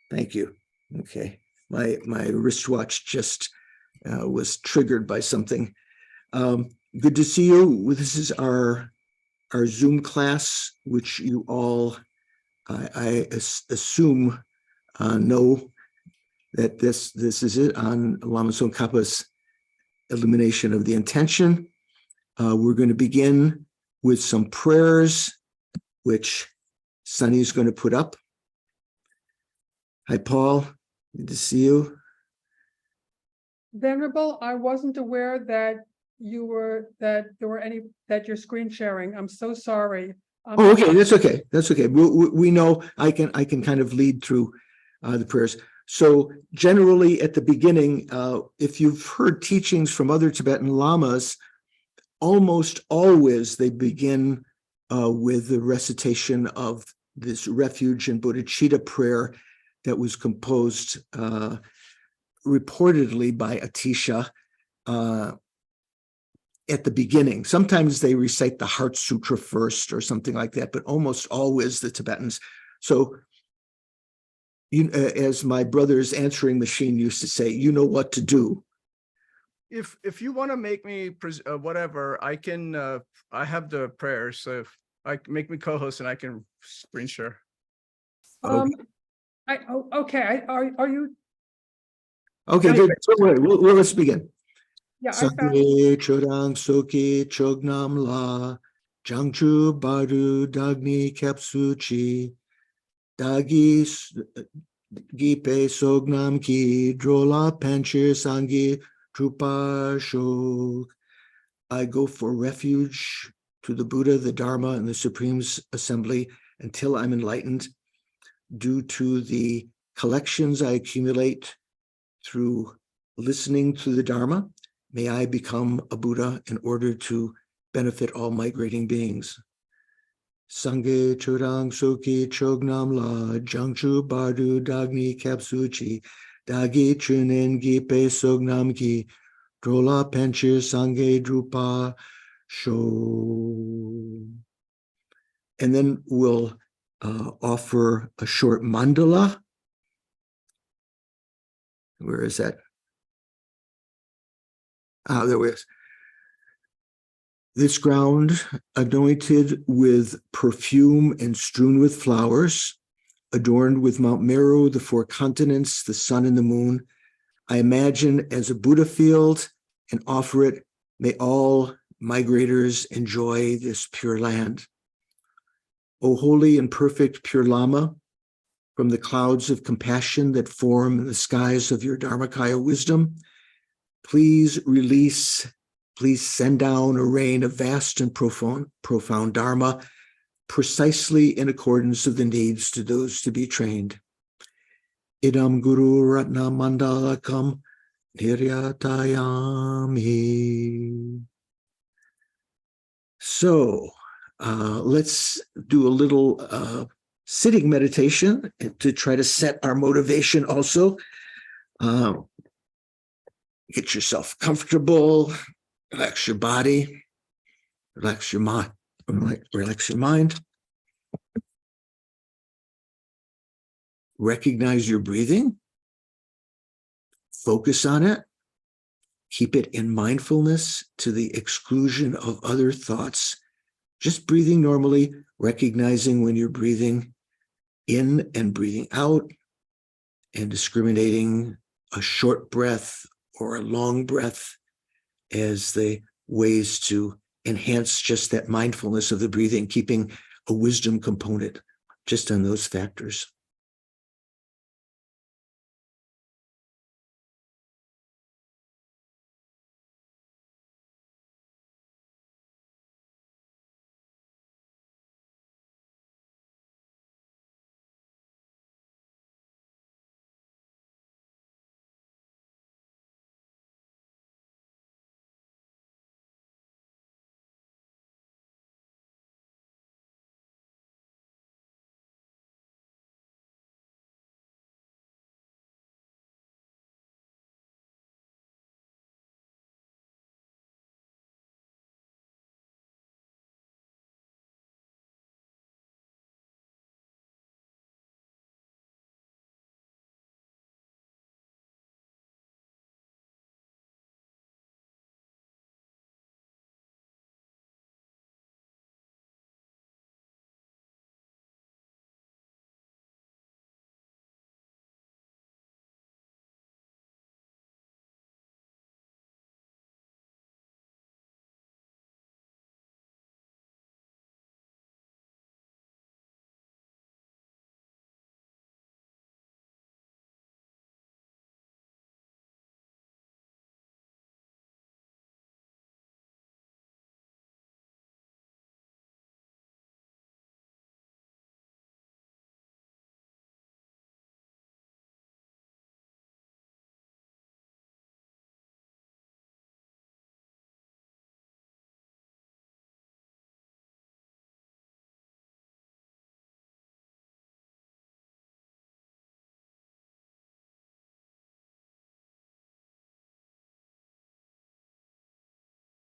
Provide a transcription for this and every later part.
Thank you. Okay. My wristwatch just was triggered by something. Good to see you. This is our Zoom class, which you all, I assume, know that this is it on Lama Tsong Khapa's illumination of the intention. We're going to begin with some prayers, which Sunny's going to put up. Hi, Paul. Good to see you. Venerable, I wasn't aware that you're screen sharing. I'm so sorry. Oh, okay, that's okay. That's okay. We know I can kind of lead through the prayers. So generally at the beginning, if you've heard teachings from other Tibetan lamas, almost always they begin with the recitation of this refuge and bodhicitta prayer that was composed reportedly by Atisha at the beginning. Sometimes they recite the Heart Sutra first or something like that, but almost always the Tibetans. So, as my brother's answering machine used to say, you know what to do. If you want to make me whatever, I can. I have the prayers, so if I make me co-host and I can screen share. Okay. Are you? Okay, good. So well, let's begin. Yeah, Sangye chodang soki chognam la jangchu baru dagni kapsuchi dagi gipe sognam ki drola panchir sangi trupa shok. I go for refuge to the Buddha, the Dharma, and the Supreme Assembly until I'm enlightened. Due to the collections I accumulate through listening to the Dharma, may I become a Buddha in order to benefit all migrating beings. Sangye chodang soki chognam la jangchu bardu dagni kapsuchi dagi chunin gipe sognam ki drola penchir sangye drupa sho. And then we'll offer a short mandala. Where is that? There it is. This ground, anointed with perfume and strewn with flowers, adorned with Mount Meru, the four continents, the sun and the moon, I imagine as a Buddha field and offer it. May all migrators enjoy this pure land. O holy and perfect pure Lama, from the clouds of compassion that form in the skies of your Dharmakaya wisdom, please send down a rain of vast and profound Dharma, precisely in accordance with the needs to those to be trained. Idam Guru Ratna Mandalakam Niryatayami. So let's do a little sitting meditation to try to set our motivation also. Get yourself comfortable, relax your body, relax your mind, Recognize your breathing, focus on it, keep it in mindfulness to the exclusion of other thoughts. Just breathing normally, recognizing when you're breathing in and breathing out, and discriminating a short breath or a long breath as the ways to enhance just that mindfulness of the breathing, keeping a wisdom component just on those factors.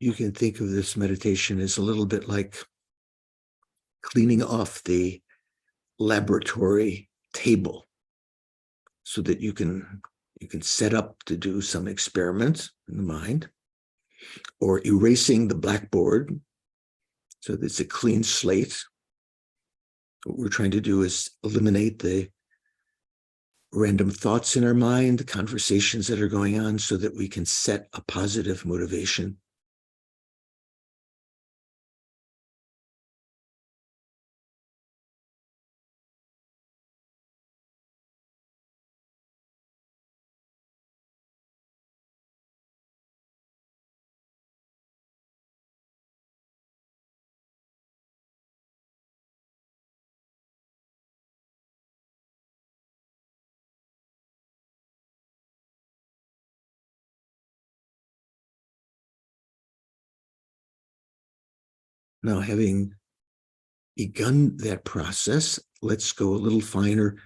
You can think of this meditation as a little bit like cleaning off the laboratory table so that you can set up to do some experiments in the mind, or erasing the blackboard so that it's a clean slate. What we're trying to do is eliminate the random thoughts in our mind, the conversations that are going on, so that we can set a positive motivation. Now, having begun that process, let's go a little finer.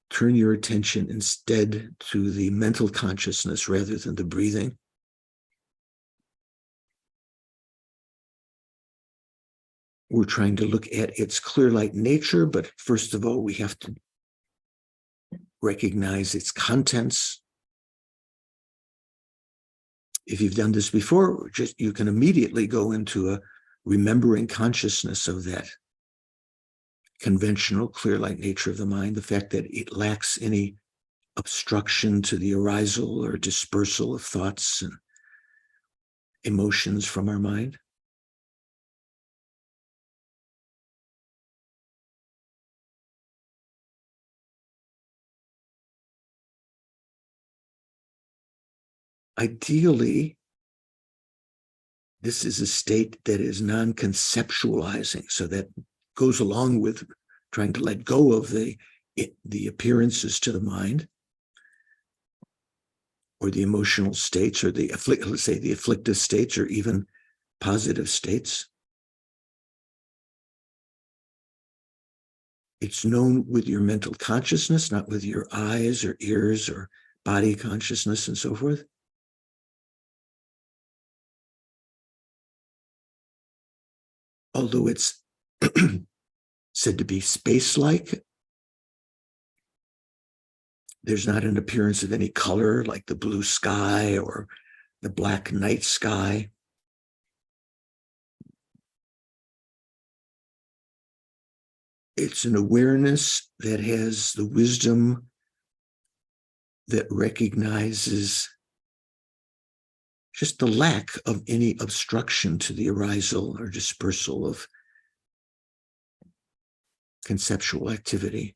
Turn your attention instead to the mental consciousness rather than the breathing. We're trying to look at its clear light nature, but first of all, we have to recognize its contents. If you've done this before, you can immediately go into a remembering consciousness of that conventional clear light nature of the mind, the fact that it lacks any obstruction to the arisal or dispersal of thoughts and emotions from our mind. Ideally, this is a state that is non-conceptualizing, so that goes along with trying to let go of the appearances to the mind, or the emotional states, or the afflictive states, or even positive states. It's known with your mental consciousness, not with your eyes or ears or body consciousness and so forth. Although it's said to be space-like, there's not an appearance of any color like the blue sky or the black night sky. It's an awareness that has the wisdom that recognizes just the lack of any obstruction to the arisal or dispersal of conceptual activity.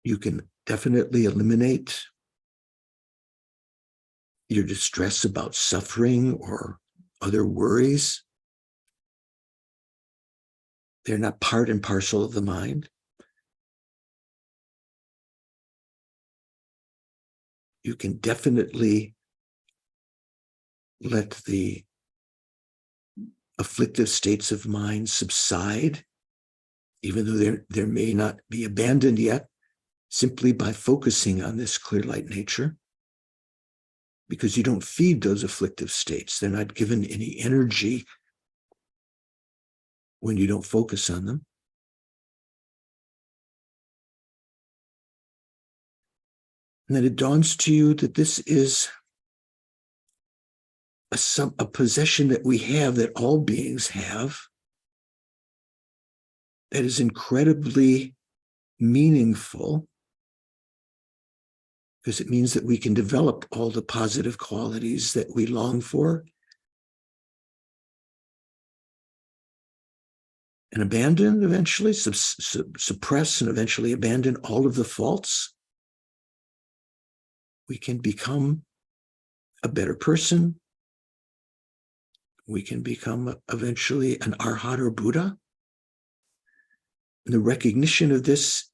You can definitely eliminate your distress about suffering or other worries. They're not part and parcel of the mind. You can definitely let the afflictive states of mind subside, even though they may not be abandoned yet, simply by focusing on this clear light nature, because you don't feed those afflictive states. They're not given any energy when you don't focus on them. And then it dawns to you that this is a possession that we have, that all beings have, that is incredibly meaningful, because it means that we can develop all the positive qualities that we long for and abandon eventually, suppress and eventually abandon all of the faults. We can become a better person. We can become eventually an Arhat or Buddha. And the recognition of this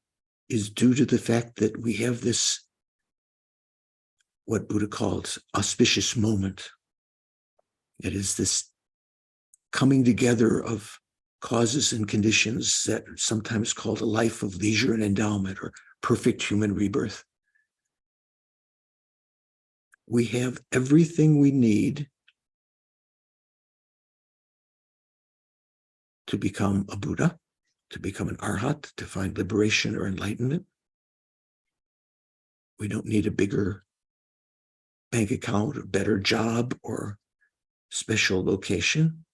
is due to the fact that we have this, what Buddha called auspicious moment. It is this coming together of causes and conditions that are sometimes called a life of leisure and endowment or perfect human rebirth. We have everything we need to become a Buddha, to become an Arhat, to find liberation or enlightenment. We don't need a bigger bank account, a better job, or special location.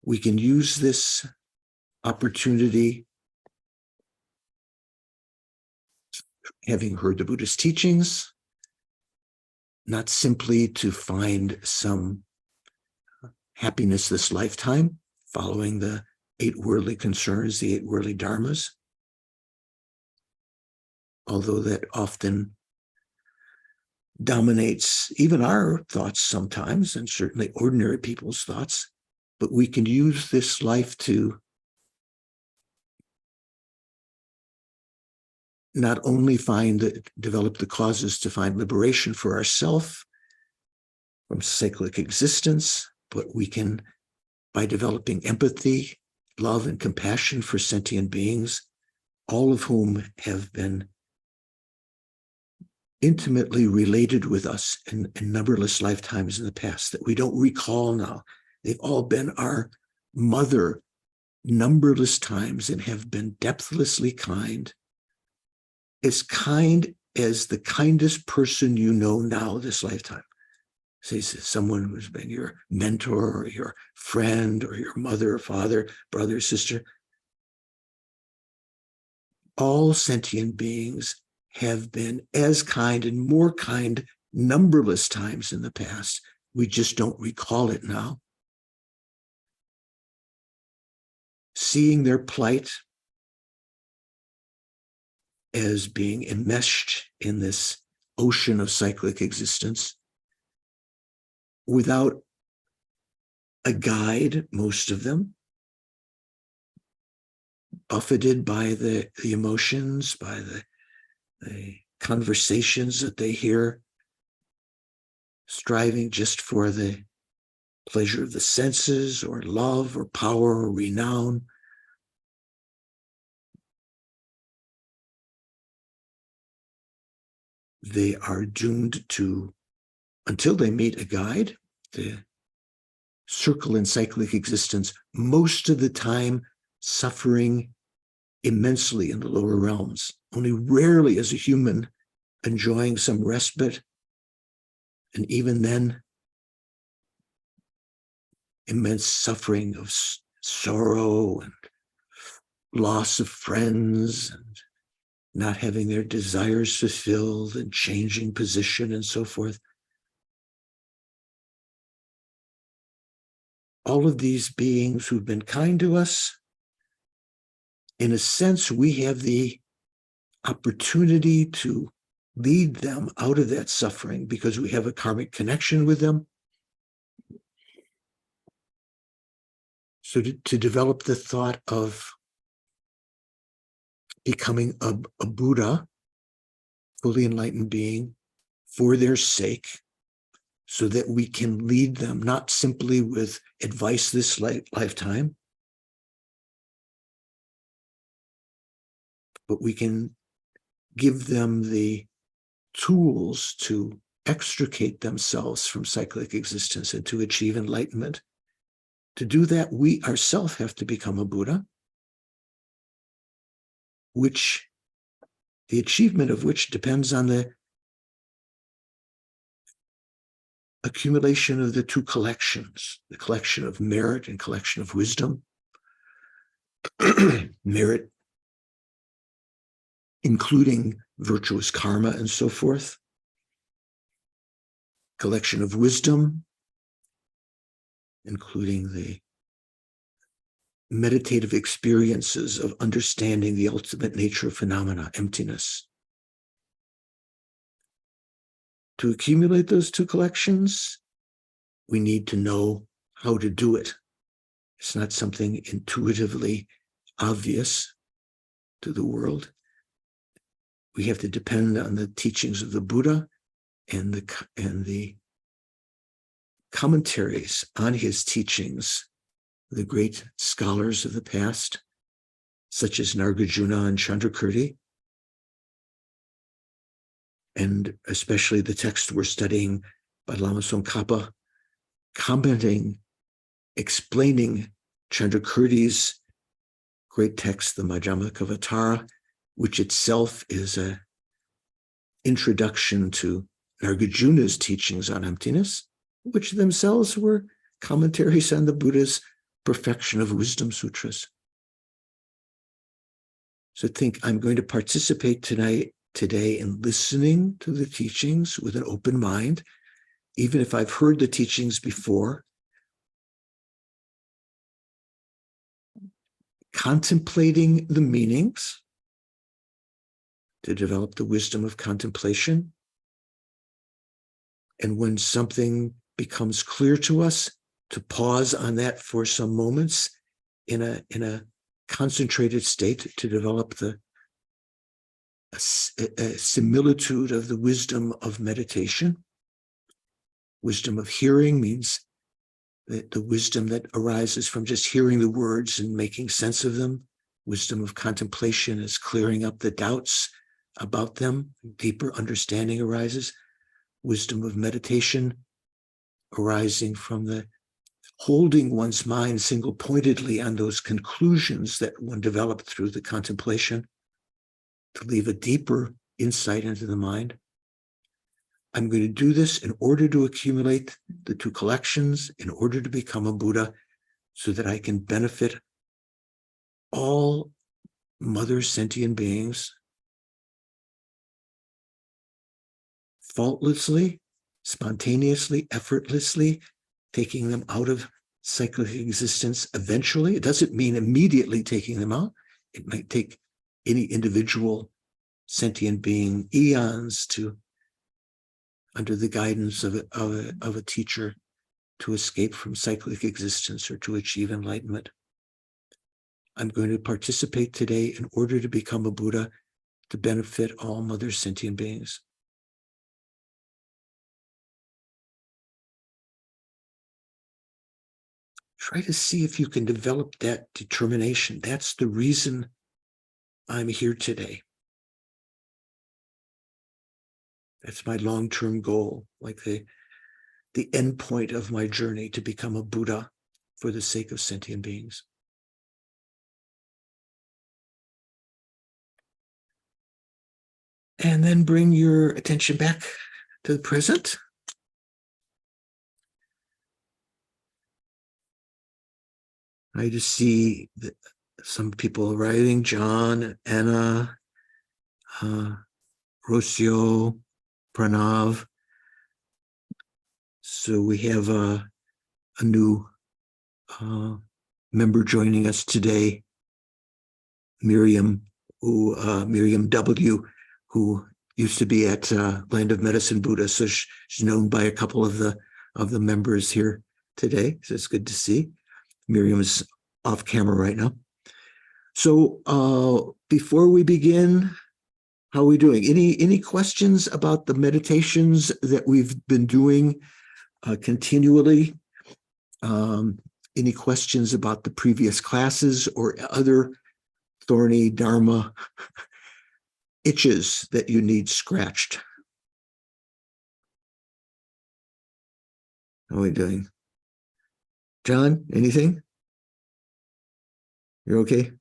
We can use this opportunity, having heard the Buddhist teachings, not simply to find some happiness this lifetime, following the 8 worldly concerns, the 8 worldly dharmas, although that often dominates even our thoughts sometimes, and certainly ordinary people's thoughts. But we can use this life to not only develop the causes to find liberation for ourselves from cyclic existence, but we can, by developing empathy, love, and compassion for sentient beings, all of whom have been intimately related with us in numberless lifetimes in the past that we don't recall now. They've all been our mother numberless times and have been depthlessly kind as the kindest person you know now this lifetime. Say someone who's been your mentor or your friend or your mother or father, brother, sister. All sentient beings have been as kind and more kind numberless times in the past. We just don't recall it now. Seeing their plight as being enmeshed in this ocean of cyclic existence without a guide, most of them, buffeted by the emotions, by the conversations that they hear, striving just for the pleasure of the senses or love or power or renown. They are doomed to, until they meet a guide, the circle in cyclic existence, most of the time suffering immensely in the lower realms, only rarely as a human enjoying some respite, and even then immense suffering of sorrow and loss of friends and not having their desires fulfilled and changing position and so forth. All of these beings who've been kind to us, in a sense, we have the opportunity to lead them out of that suffering because we have a karmic connection with them. So to develop the thought of becoming a Buddha, fully enlightened being, for their sake, so that we can lead them not simply with advice this lifetime, but we can give them the tools to extricate themselves from cyclic existence and to achieve enlightenment. To do that, we ourselves have to become a Buddha, which the achievement of which depends on the accumulation of the 2 collections, the collection of merit and collection of wisdom. Merit, including virtuous karma and so forth. Collection of wisdom, including the meditative experiences of understanding the ultimate nature of phenomena, emptiness. To accumulate those 2 collections, we need to know how to do it. It's not something intuitively obvious to the world. we have to depend on the teachings of the Buddha and the commentaries on his teachings, the great scholars of the past, such as Nagarjuna and Chandrakirti, and especially the text we're studying by Lama Khapa, commenting, explaining Chandrakirti's great text, the Madhyamaka, which itself is an introduction to Nagarjuna's teachings on emptiness, which themselves were commentaries on the Buddha's perfection of wisdom sutras. So I'm going to participate today in listening to the teachings with an open mind, even if I've heard the teachings before, contemplating the meanings to develop the wisdom of contemplation. And when something becomes clear to us, to pause on that for some moments in a concentrated state to develop a similitude of the wisdom of meditation. Wisdom of hearing means the wisdom that arises from just hearing the words and making sense of them. Wisdom of contemplation is clearing up the doubts about them. Deeper understanding arises. Wisdom of meditation arising from the holding one's mind single-pointedly on those conclusions that one developed through the contemplation to leave a deeper insight into the mind. I'm going to do this in order to accumulate the two collections, in order to become a Buddha, so that I can benefit all mother sentient beings faultlessly, spontaneously, effortlessly, taking them out of cyclic existence eventually. It doesn't mean immediately taking them out. It might take any individual sentient being eons to, under the guidance of a teacher, to escape from cyclic existence or to achieve enlightenment. I'm going to participate today in order to become a Buddha, to benefit all mother sentient beings. Try to see if you can develop that determination. That's the reason I'm here today. That's my long-term goal, like the end point of my journey to become a Buddha for the sake of sentient beings. And then bring your attention back to the present. I just see that some people writing, John, Anna, Rocio, Pranav. So we have a new member joining us today, Miriam, Miriam W., who used to be at Land of Medicine Buddha. So she's known by a couple of the members here today. So it's good to see. Miriam is off camera right now. So before we begin, how are we doing? Any questions about the meditations that we've been doing continually? Any questions about the previous classes or other thorny Dharma itches that you need scratched? How are we doing? John, anything? You're okay?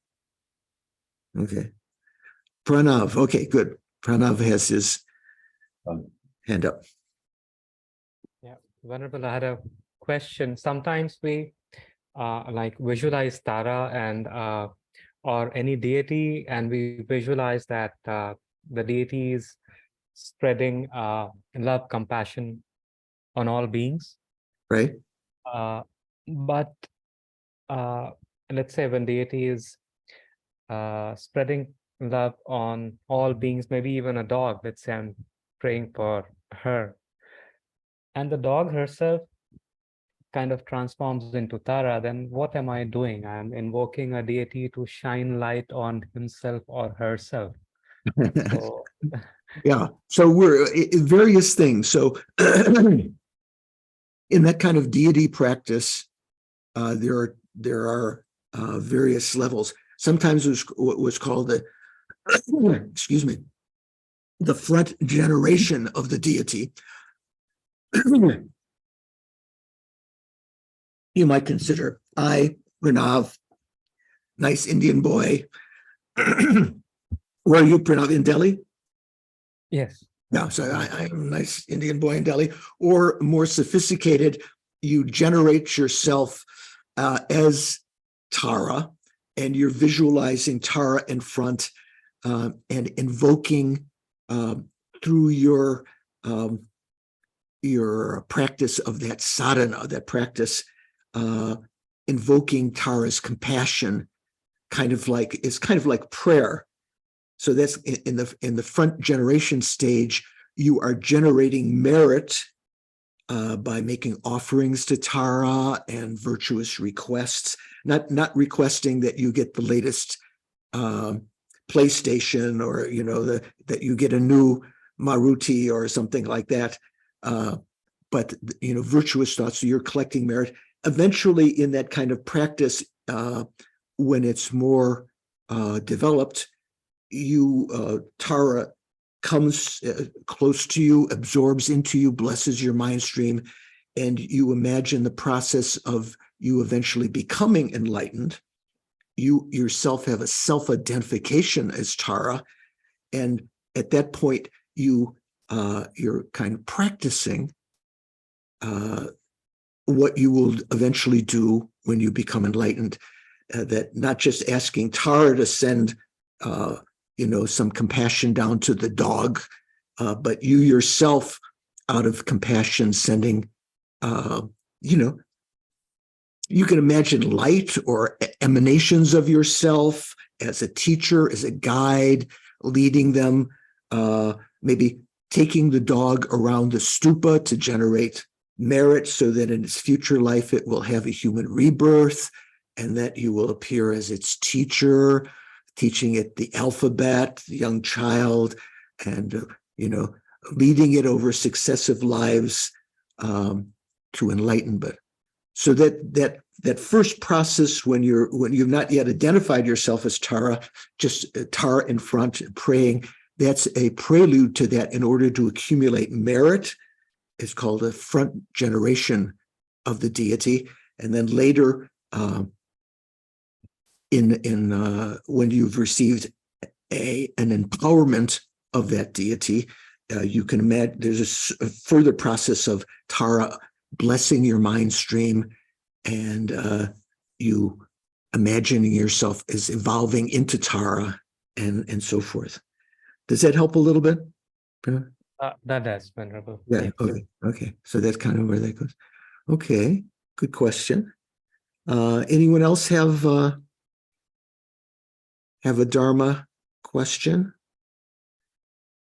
Okay. Pranav, okay, good. Pranav has his hand up. Yeah, Venerable, I had a question. Sometimes we like visualize Tara and or any deity, and we visualize that the deity is spreading love, compassion on all beings. Right? But let's say when deity is spreading love on all beings, maybe even a dog, let's say I'm praying for her, and the dog herself kind of transforms into Tara, then what am I doing? I'm invoking a deity to shine light on himself or herself. So Yeah. So we're various things. So in that kind of deity practice, there are various levels. Sometimes it was what was called the excuse me, the front generation of the deity. You might consider Pranav, nice Indian boy. Where are you, Pranav, in Delhi? Yes. No, so I'm a nice Indian boy in Delhi. Or more sophisticated, you generate yourself as Tara, and you're visualizing Tara in front and invoking through your practice of that sadhana, that practice, invoking Tara's compassion, it's kind of like prayer. So that's in the front generation stage. You are generating merit by making offerings to Tara and virtuous requests, not requesting that you get the latest PlayStation or that you get a new Maruti or something like that. But virtuous thoughts. So you're collecting merit. Eventually, in that kind of practice, when it's more developed, Tara comes close to you, absorbs into you, blesses your mind stream, and you imagine the process of you eventually becoming enlightened. You yourself have a self-identification as Tara, and at that point, you're kind of practicing what you will eventually do when you become enlightened. That not just asking Tara to send some compassion down to the dog, but you yourself, out of compassion, sending, you can imagine light or emanations of yourself as a teacher, as a guide, leading them, maybe taking the dog around the stupa to generate merit so that in its future life it will have a human rebirth, and that you will appear as its teacher, teaching it the alphabet, the young child, and leading it over successive lives to enlightenment. So that first process, when you've not yet identified yourself as Tara, just Tara in front praying, that's a prelude to that. In order to accumulate merit, it's called a front generation of the deity, and then later, when you've received an empowerment of that deity, you can imagine there's a further process of Tara blessing your mind stream, and you imagining yourself as evolving into Tara, and so forth. Does that help a little bit? That does, Venerable. Yeah. Okay. So that's kind of where that goes. Okay. Good question. Anyone else have a Dharma question?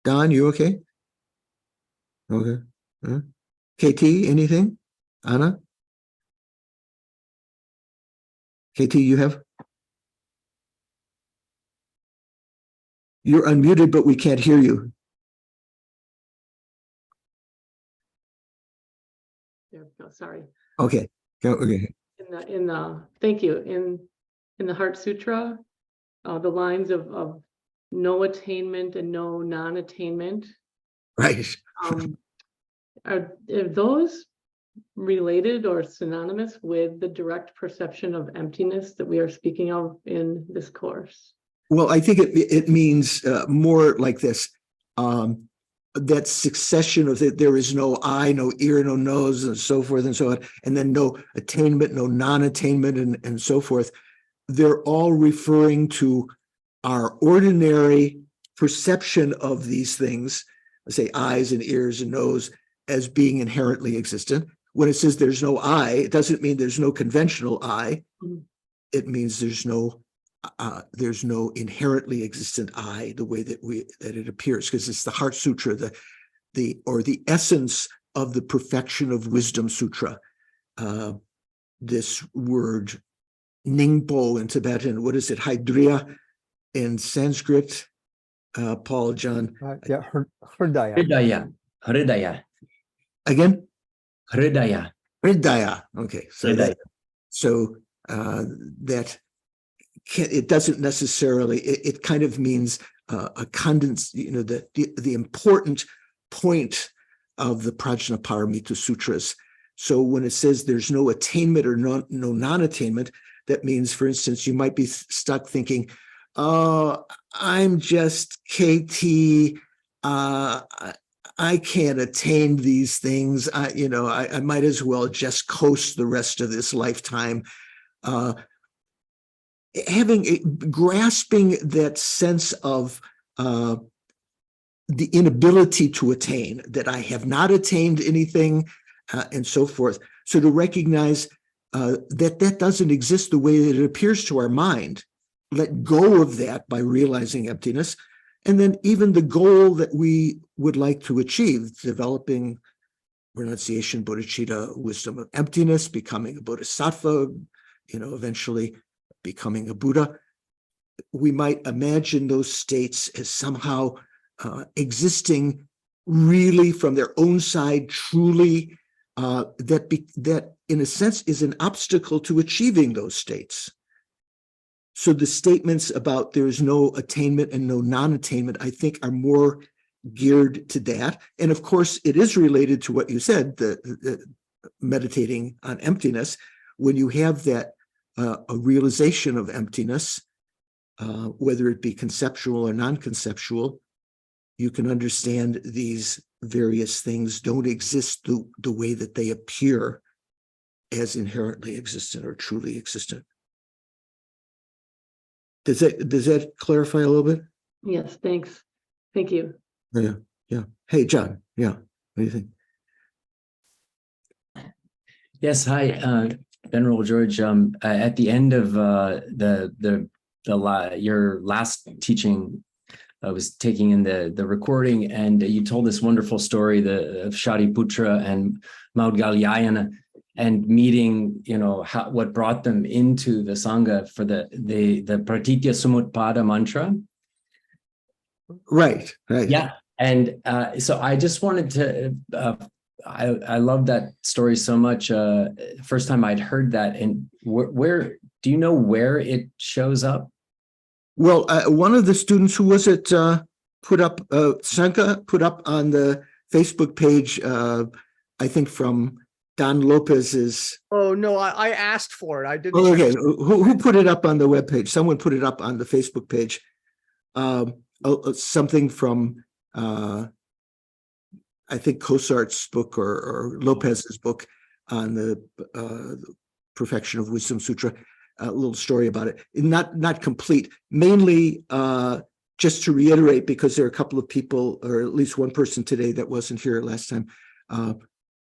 Don, you okay? Okay. KT, anything? Anna? KT, you have? You're unmuted, but we can't hear you. There we go. Sorry. Okay. Okay. Thank you. In the Heart Sutra, the lines of no attainment and no non-attainment. Right. Are those related or synonymous with the direct perception of emptiness that we are speaking of in this course? Well, I think it means more like this. That succession of that there is no eye, no ear, no nose, and so forth and so on, and then no attainment, no non-attainment, and so forth. They're all referring to our ordinary perception of these things, say eyes and ears and nose, as being inherently existent. When it says there's no eye, it doesn't mean there's no conventional eye. Mm-hmm. It means there's no inherently existent I, the way that it appears, because it's the Heart Sutra, the essence of the Perfection of Wisdom Sutra. This word Ningpo in Tibetan, what is it? Hydria in Sanskrit. Paul, John. Yeah, Hridaya. Hridaya. Hridaya. Again? Hridaya. Hridaya. Okay, so Hridaya. that it doesn't necessarily. It kind of means a condens. The important point of the Prajnaparamita Sutras. So when it says there's no attainment or no non-attainment, that means, for instance, you might be stuck thinking, "Oh, I'm just KT. I can't attain these things. I might as well just coast the rest of this lifetime." Grasping that sense of the inability to attain, that I have not attained anything, and so forth. So to recognize that doesn't exist the way that it appears to our mind, let go of that by realizing emptiness. And then even the goal that we would like to achieve, developing renunciation, bodhicitta, wisdom of emptiness, becoming a bodhisattva, eventually becoming a Buddha. We might imagine those states as somehow existing really from their own side, truly, that in a sense is an obstacle to achieving those states. So the statements about there's no attainment and no non-attainment, I think, are more geared to that. And of course, it is related to what you said, the meditating on emptiness. When you have that a realization of emptiness, whether it be conceptual or non-conceptual, you can understand these various things don't exist the way that they appear as inherently existent or truly existent. Does that clarify a little bit? Yes, thanks. Thank you. Yeah. Hey, John. Yeah. What do you think? Yes, hi, Venerable George. At the end of your last teaching, I was taking in the recording, and you told this wonderful story of Shariputra and Maudgalyayana, and meeting, what brought them into the Sangha for the Pratitya Samutpada mantra. Right. Yeah. And so I just wanted to, I love that story so much. First time I'd heard that. And where do you know where it shows up? Well, one of the students who was it Sanka put up on the Facebook page, I think from Don Lopez's. Oh, no, I asked for it. I didn't. Oh, okay. Who put it up on the webpage? Someone put it up on the Facebook page. Something from, I think, Cosart's book or Lopez's book on the Perfection of Wisdom Sutra. A little story about it. Not complete. Mainly, just to reiterate, because there are a couple of people, or at least one person today that wasn't here last time.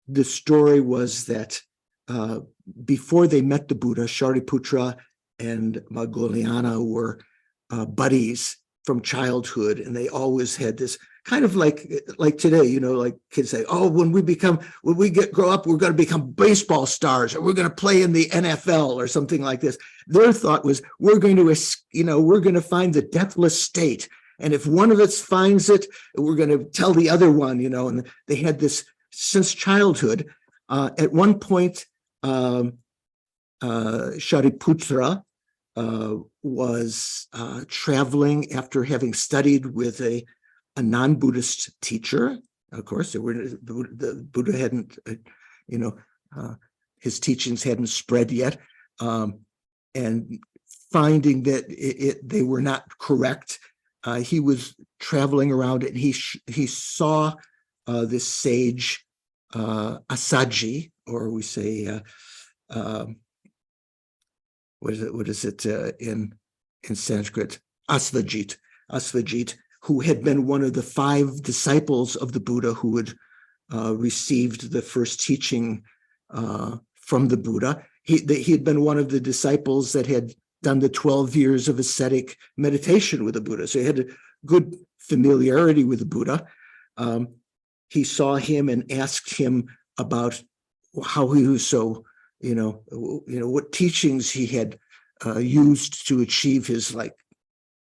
The story was that before they met the Buddha, Shariputra and Maudgalyayana were buddies from childhood, and they always had this kind of like today, like kids say, "Oh, when we grow up, we're going to become baseball stars, or we're going to play in the NFL or something like this." Their thought was, we're going to find the deathless state, and if one of us finds it, we're going to tell the other one, And they had this since childhood. At one point, Shariputra was traveling after having studied with a non-Buddhist teacher. Of course, the Buddha hadn't, his teachings hadn't spread yet, and finding that they were not correct, he was traveling around and he saw this sage, Asaji, or we say, what is it in Sanskrit? Asvajit, who had been one of the 5 disciples of the Buddha who had received the first teaching from the Buddha. He had been one of the disciples that had done the 12 years of ascetic meditation with the Buddha. So he had a good familiarity with the Buddha. He saw him and asked him about how he was so, what teachings he had used to achieve his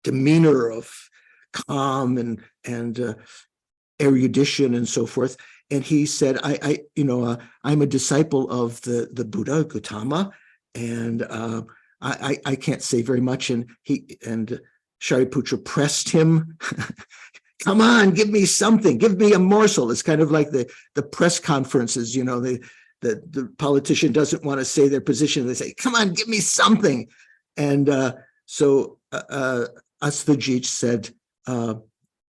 demeanor of calm and erudition and so forth. And he said, I'm a disciple of the Buddha Gautama, and I can't say very much. And Shariputra pressed him, come on, give me something, give me a morsel. It's kind of like the press conferences, the politician doesn't want to say their position. They say, come on, give me something. And so Asvajit said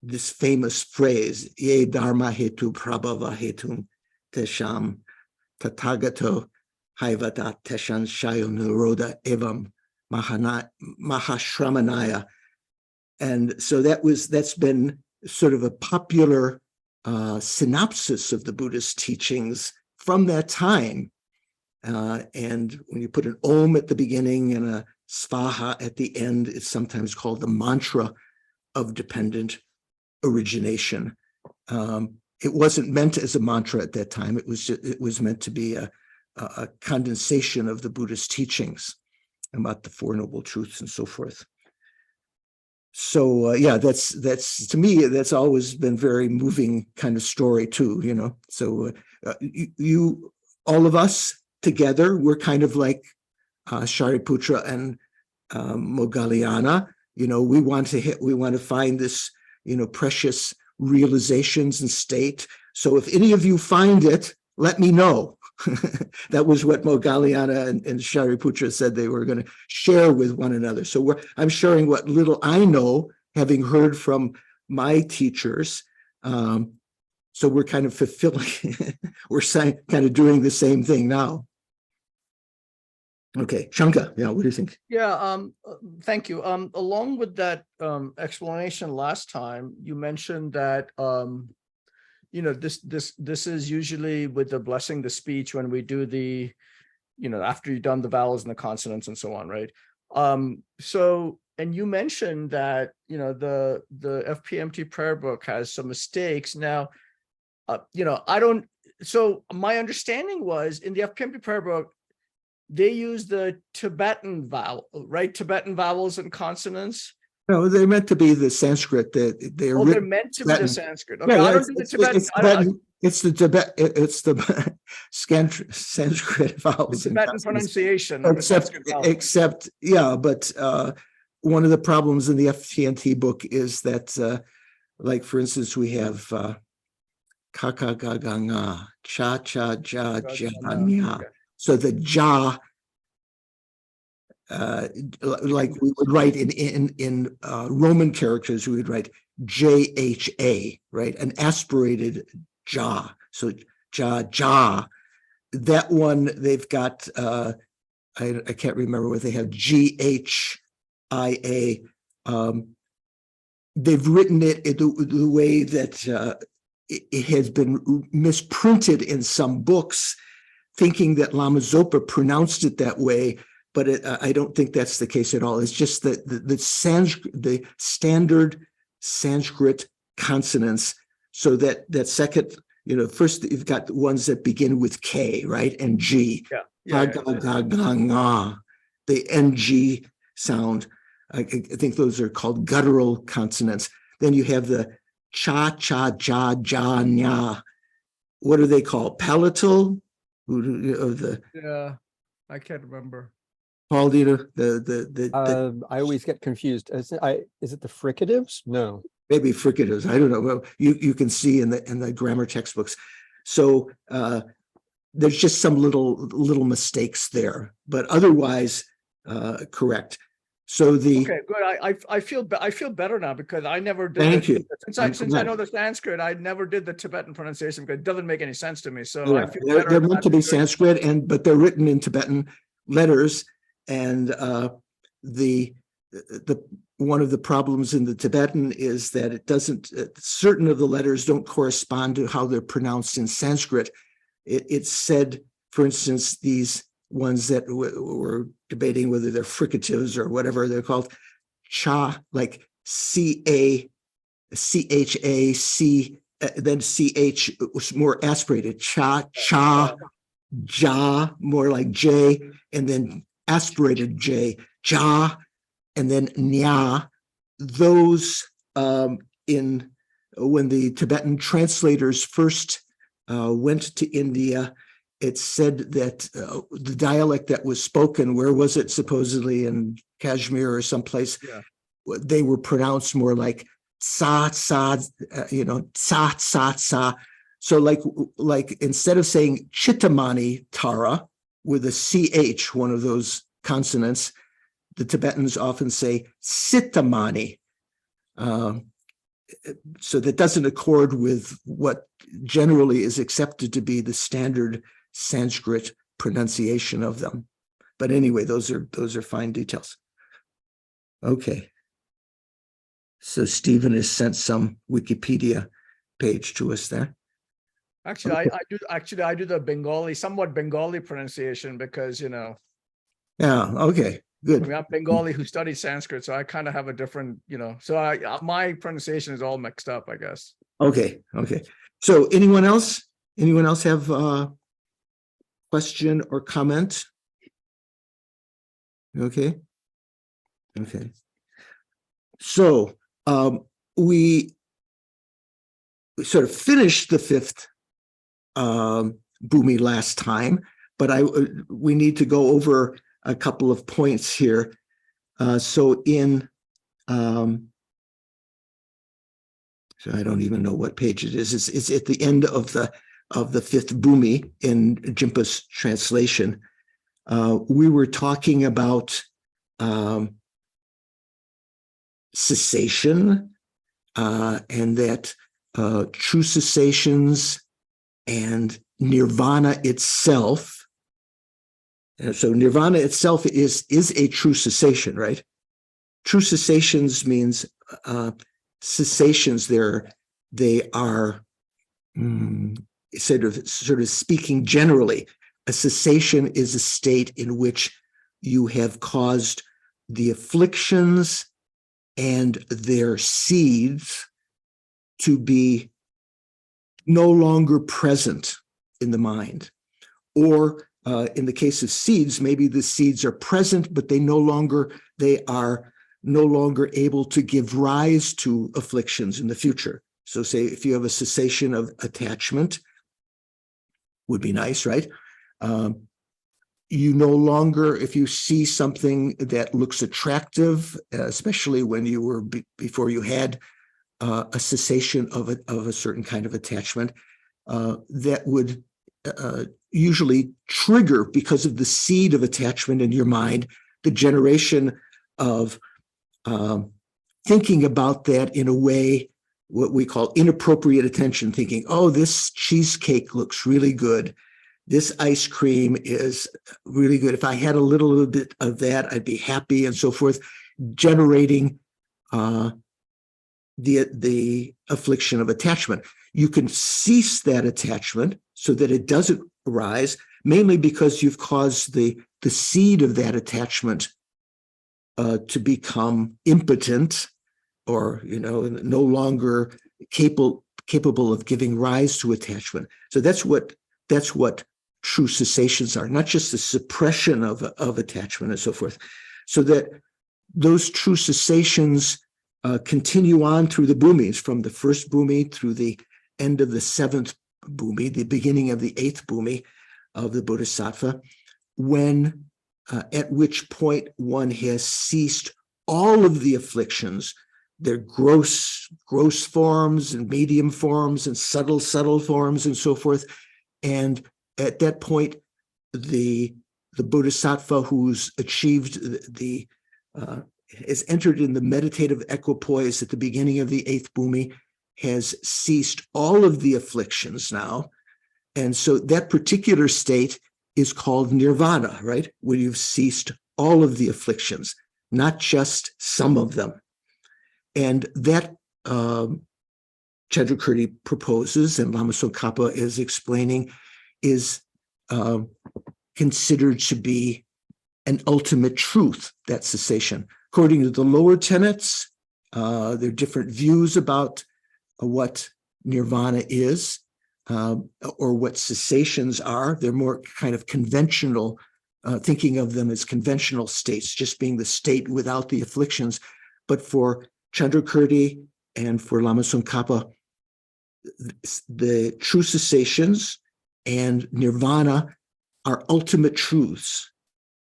this famous phrase, ye dharma hetu prabhava hetum tesham tatagato haivata teshan shayo niroda evam mahashramanaya. And so that's been sort of a popular synopsis of the Buddhist teachings from that time. And when you put an om at the beginning and a svaha at the end, it's sometimes called the mantra of dependent origination. It wasn't meant as a mantra at that time. It was meant to be a condensation of the Buddhist teachings about the Four Noble Truths and so forth. So that's to me, that's always been very moving kind of story too, So you all of us together, we're kind of like Shariputra and Moggallana. We want to find this, precious realizations and state. So if any of you find it, let me know. That was what Moggallana and Shariputra said they were going to share with one another. So I'm sharing what little I know, having heard from my teachers. So we're kind of fulfilling, we're kind of doing the same thing now. Okay, Shankar, what do you think? Yeah, thank you. Along with that explanation last time, you mentioned that this is usually with the blessing, the speech, when we do the, after you've done the vowels and the consonants and so on, right? So, and you mentioned that, the FPMT prayer book has some mistakes. Now, so my understanding was in the FPMT prayer book, they use the Tibetan vowel, right? Tibetan vowels and consonants. No, they're meant to be the Sanskrit. They're meant to be the Sanskrit. Okay, I don't do the Tibetan. It's the Sanskrit vowels. The Tibetan pronunciation. Except, but one of the problems in the FTNT book is that, like, for instance, we have kaka ga ga nga, cha cha ja ja nya. So the ja, like we would write in Roman characters, we would write JHA, right? An aspirated ja. So ja. That one they've got. I can't remember what they have. GHIA. They've written it the way that it has been misprinted in some books, thinking that Lama Zopa pronounced it that way, but I don't think that's the case at all. It's just that the standard Sanskrit consonants. So that second, first you've got the ones that begin with K, right, and G. The NG sound. I think those are called guttural consonants. Then you have the cha cha ja ja nya. What are they called? Palatal. Yeah, I can't remember. Paul, I always get confused. Is it the fricatives? No, maybe fricatives. I don't know. Well, you can see in the grammar textbooks. So there's just some little mistakes there, but otherwise correct. So okay, good. I feel better now because I never did. Thank you. Since I know the Sanskrit, I never did the Tibetan pronunciation because it doesn't make any sense to me. So yeah, I feel better. They're meant to be Sanskrit, but they're written in Tibetan letters, and the one of the problems in the Tibetan is that it doesn't. Certain of the letters don't correspond to how they're pronounced in Sanskrit. It's said, for instance, these ones that we're debating whether they're fricatives or whatever they're called, cha, like C-A, C-H-A, C, then C-H was more aspirated, cha, cha, ja, more like J, and then aspirated J, ja, and then nya. Those when the Tibetan translators first went to India, it said that the dialect that was spoken, where was it, supposedly in Kashmir or someplace, Yeah. they were pronounced more like sa, sa, sa, sa, sa. So like instead of saying Chittamani Tara with a CH, one of those consonants, the Tibetans often say Sittamani. So that doesn't accord with what generally is accepted to be the standard Sanskrit pronunciation of them. But anyway, those are fine details. Okay. So Stephen has sent some Wikipedia page to us there. Actually, I do the Bengali, somewhat Bengali pronunciation because, Yeah, okay, good. I mean, I'm Bengali who studied Sanskrit, so I kind of have a different, so my pronunciation is all mixed up, I guess. Okay. So anyone else have a question or comment? Okay. So we sort of finished the fifth Bhumi last time, but we need to go over a couple of points here. So I don't even know what page it is. It's at the end of the fifth Bhumi in Jimpa's translation. We were talking about cessation, and that true cessations and nirvana itself. So nirvana itself is a true cessation, right? True cessations means cessations. They are sort of speaking generally. A cessation is a state in which you have caused the afflictions and their seeds to be no longer present in the mind. Or in the case of seeds, maybe the seeds are present, but they are no longer able to give rise to afflictions in the future. So say if you have a cessation of attachment, would be nice, right? You no longer, if you see something that looks attractive, especially when you were before you had a cessation of a certain kind of attachment, that would usually trigger, because of the seed of attachment in your mind, the generation of thinking about that in a way, what we call inappropriate attention, thinking, oh, this cheesecake looks really good. This ice cream is really good. If I had a little bit of that, I'd be happy, and so forth, generating the affliction of attachment. You can cease that attachment so that it doesn't arise, mainly because you've caused the seed of that attachment to become impotent, or no longer capable of giving rise to attachment. So that's what true cessations are, not just the suppression of attachment and so forth. So that those true cessations continue on through the bhumis, from the first bhumi through the end of the seventh bhumi, the beginning of the eighth bhumi of the bodhisattva, when at which point one has ceased all of the afflictions, their gross forms and medium forms and subtle forms and so forth. And at that point, the bodhisattva who's achieved is entered in the meditative equipoise at the beginning of the eighth bhumi, has ceased all of the afflictions now. And so that particular state is called nirvana, right? When you've ceased all of the afflictions, not just some of them. And that Chandrakirti proposes, and Lama Tsongkhapa is explaining, is considered to be an ultimate truth, that cessation. According to the lower tenets, there are different views about what nirvana is, or what cessations are. They're more kind of conventional, thinking of them as conventional states, just being the state without the afflictions. But for Chandrakirti and for Lama Tsongkhapa, the true cessations and nirvana are ultimate truths.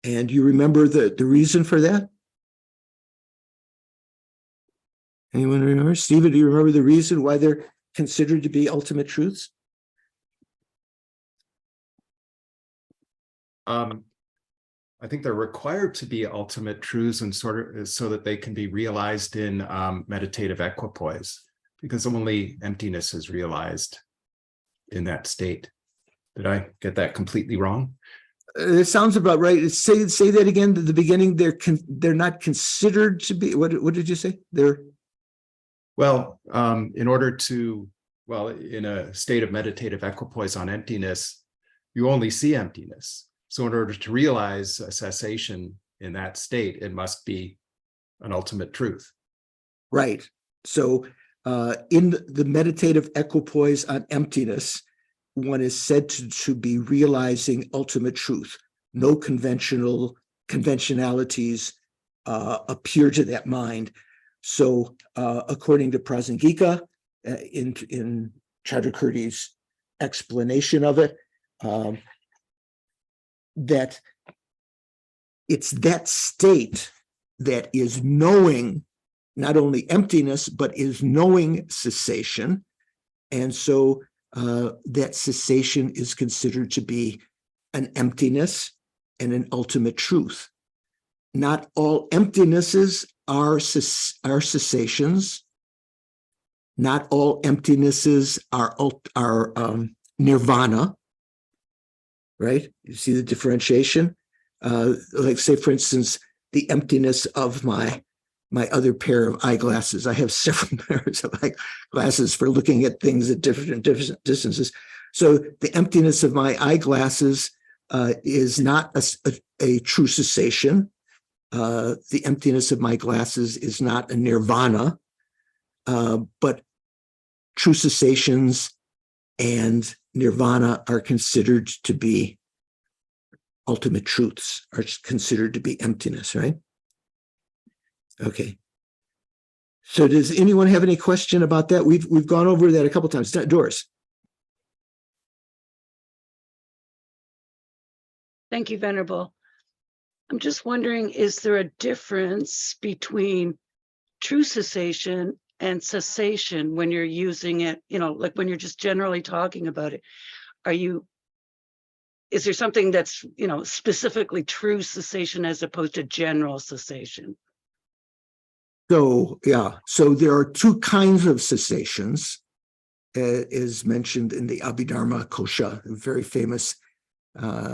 And you remember the reason for that? Anyone remember? Stephen, do you remember the reason why they're considered to be ultimate truths? I think they're required to be ultimate truths and sort of so that they can be realized in meditative equipoise, because only emptiness is realized in that state. Did I get that completely wrong? It sounds about right. Say that again at the beginning. They're not considered to be. What did you say? Well, in order to, well, in a state of meditative equipoise on emptiness, you only see emptiness. So in order to realize a cessation in that state, it must be an ultimate truth. Right. So in the meditative equipoise on emptiness, one is said to be realizing ultimate truth. No conventionalities appear to that mind. So according to Prasangika, in Chandrakirti's explanation of it, that it's that state that is knowing not only emptiness, but is knowing cessation. And so that cessation is considered to be an emptiness and an ultimate truth. Not all emptinesses are cessations. Not all emptinesses are nirvana, right? You see the differentiation? Like say, for instance, the emptiness of my other pair of eyeglasses. I have several pairs of eyeglasses for looking at things at different distances. So the emptiness of my eyeglasses is not a true cessation. The emptiness of my glasses is not a nirvana, but true cessations and nirvana are considered to be ultimate truths, are considered to be emptiness, right? Okay. So does anyone have any question about that? We've gone over that a couple times. Doris. Thank you, Venerable. I'm just wondering, is there a difference between true cessation and cessation when you're using it, like when you're just generally talking about it? Is there something that's, specifically true cessation as opposed to general cessation? So, yeah, so there are two kinds of cessations, as mentioned in the Abhidharma Kosha, a very famous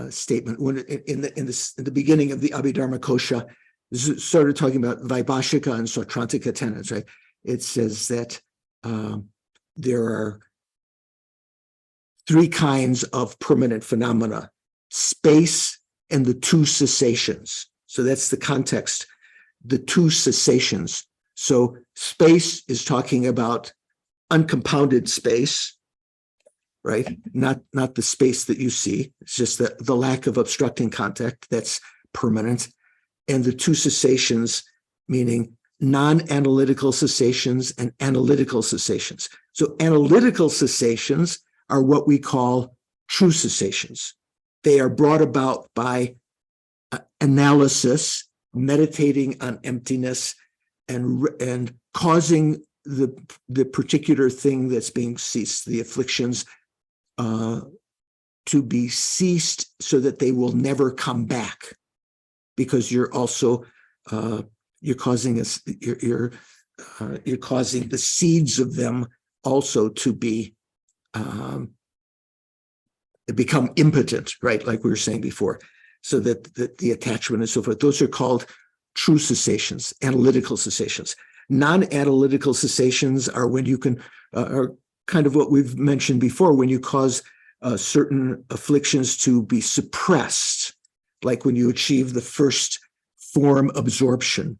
statement. When in the beginning of the Abhidharma Kosha, started talking about Vaibhashika and Sautrantika tenets, right? It says that there are three kinds of permanent phenomena: space and the two cessations. So that's the context. The two cessations. So space is talking about uncompounded space, right? Not the space that you see. It's just the lack of obstructing contact that's permanent. And the two cessations, meaning non-analytical cessations and analytical cessations. So analytical cessations are what we call true cessations. They are brought about by analysis, meditating on emptiness, and causing the particular thing that's being ceased, the afflictions, to be ceased so that they will never come back, because you're also you're causing the seeds of them also to be become impotent, right? Like we were saying before, so that the attachment and so forth. Those are called true cessations, analytical cessations. Non-analytical cessations are when you can, are kind of what we've mentioned before, when you cause certain afflictions to be suppressed, like when you achieve the first form absorption.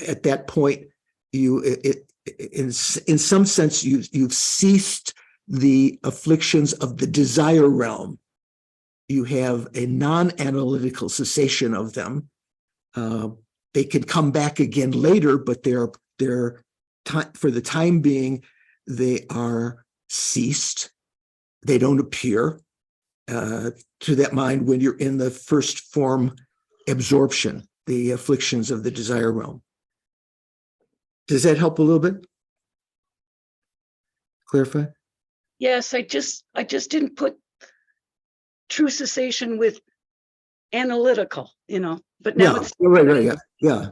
At that point, in some sense, you've ceased the afflictions of the desire realm. You have a non-analytical cessation of them. They can come back again later, but they're for the time being, they are ceased. They don't appear to that mind when you're in the first form absorption, the afflictions of the desire realm. Does that help a little bit? Clarify? Yes, I just didn't put true cessation with analytical, but now Yeah, it's right, yeah.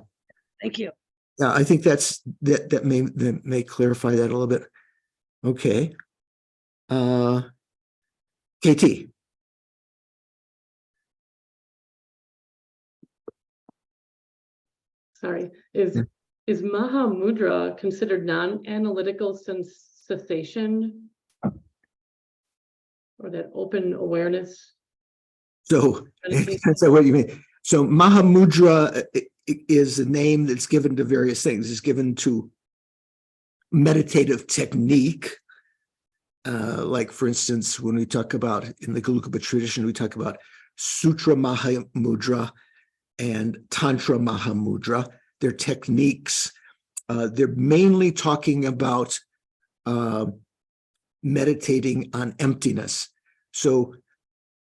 Thank you. Yeah, I think that may clarify that a little bit. Okay. KT. Sorry, is Mahamudra considered non-analytical cessation? Or that open awareness? So Meditation? that's what you mean. So Mahamudra is a name that's given to various things. It's given to meditative technique. Like, for instance, when we talk about, in the Galukupa tradition, we talk about Sutra Mahamudra and Tantra Mahamudra. They're techniques. They're mainly talking about meditating on emptiness. So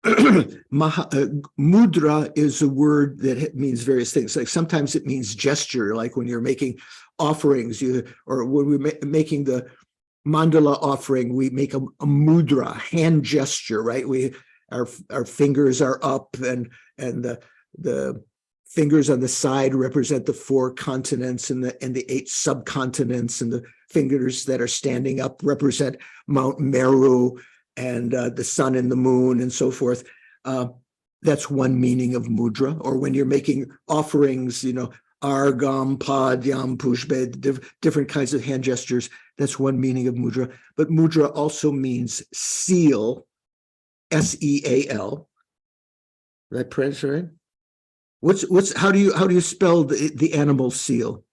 mudra is a word that means various things. Like sometimes it means gesture, like when you're making offerings, or when we're making the mandala offering, we make a mudra, hand gesture, right? Our fingers are up, and the fingers on the side represent the 4 continents and the 8 subcontinents, and the fingers that are standing up represent Mount Meru and the sun and the moon and so forth. That's one meaning of mudra. Or when you're making offerings, argam, padyam, pushbe, different kinds of hand gestures. That's one meaning of mudra. But mudra also means seal, S-E-A-L. Did I pronounce it right? How do you spell the animal seal?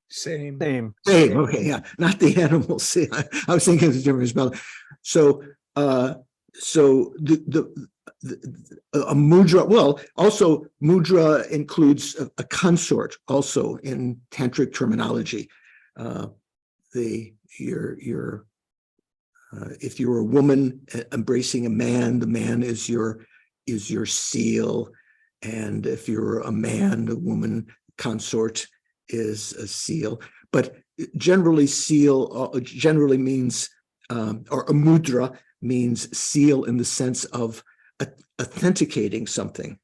Same. Same. Okay, yeah, not the animal seal. I was thinking it's a different spelling. So, a mudra. Well, also mudra includes a consort. Also in tantric terminology, if you're a woman embracing a man, the man is your seal, and if you're a man, the woman consort is a seal. But generally, seal generally means, or a mudra means seal in the sense of authenticating something.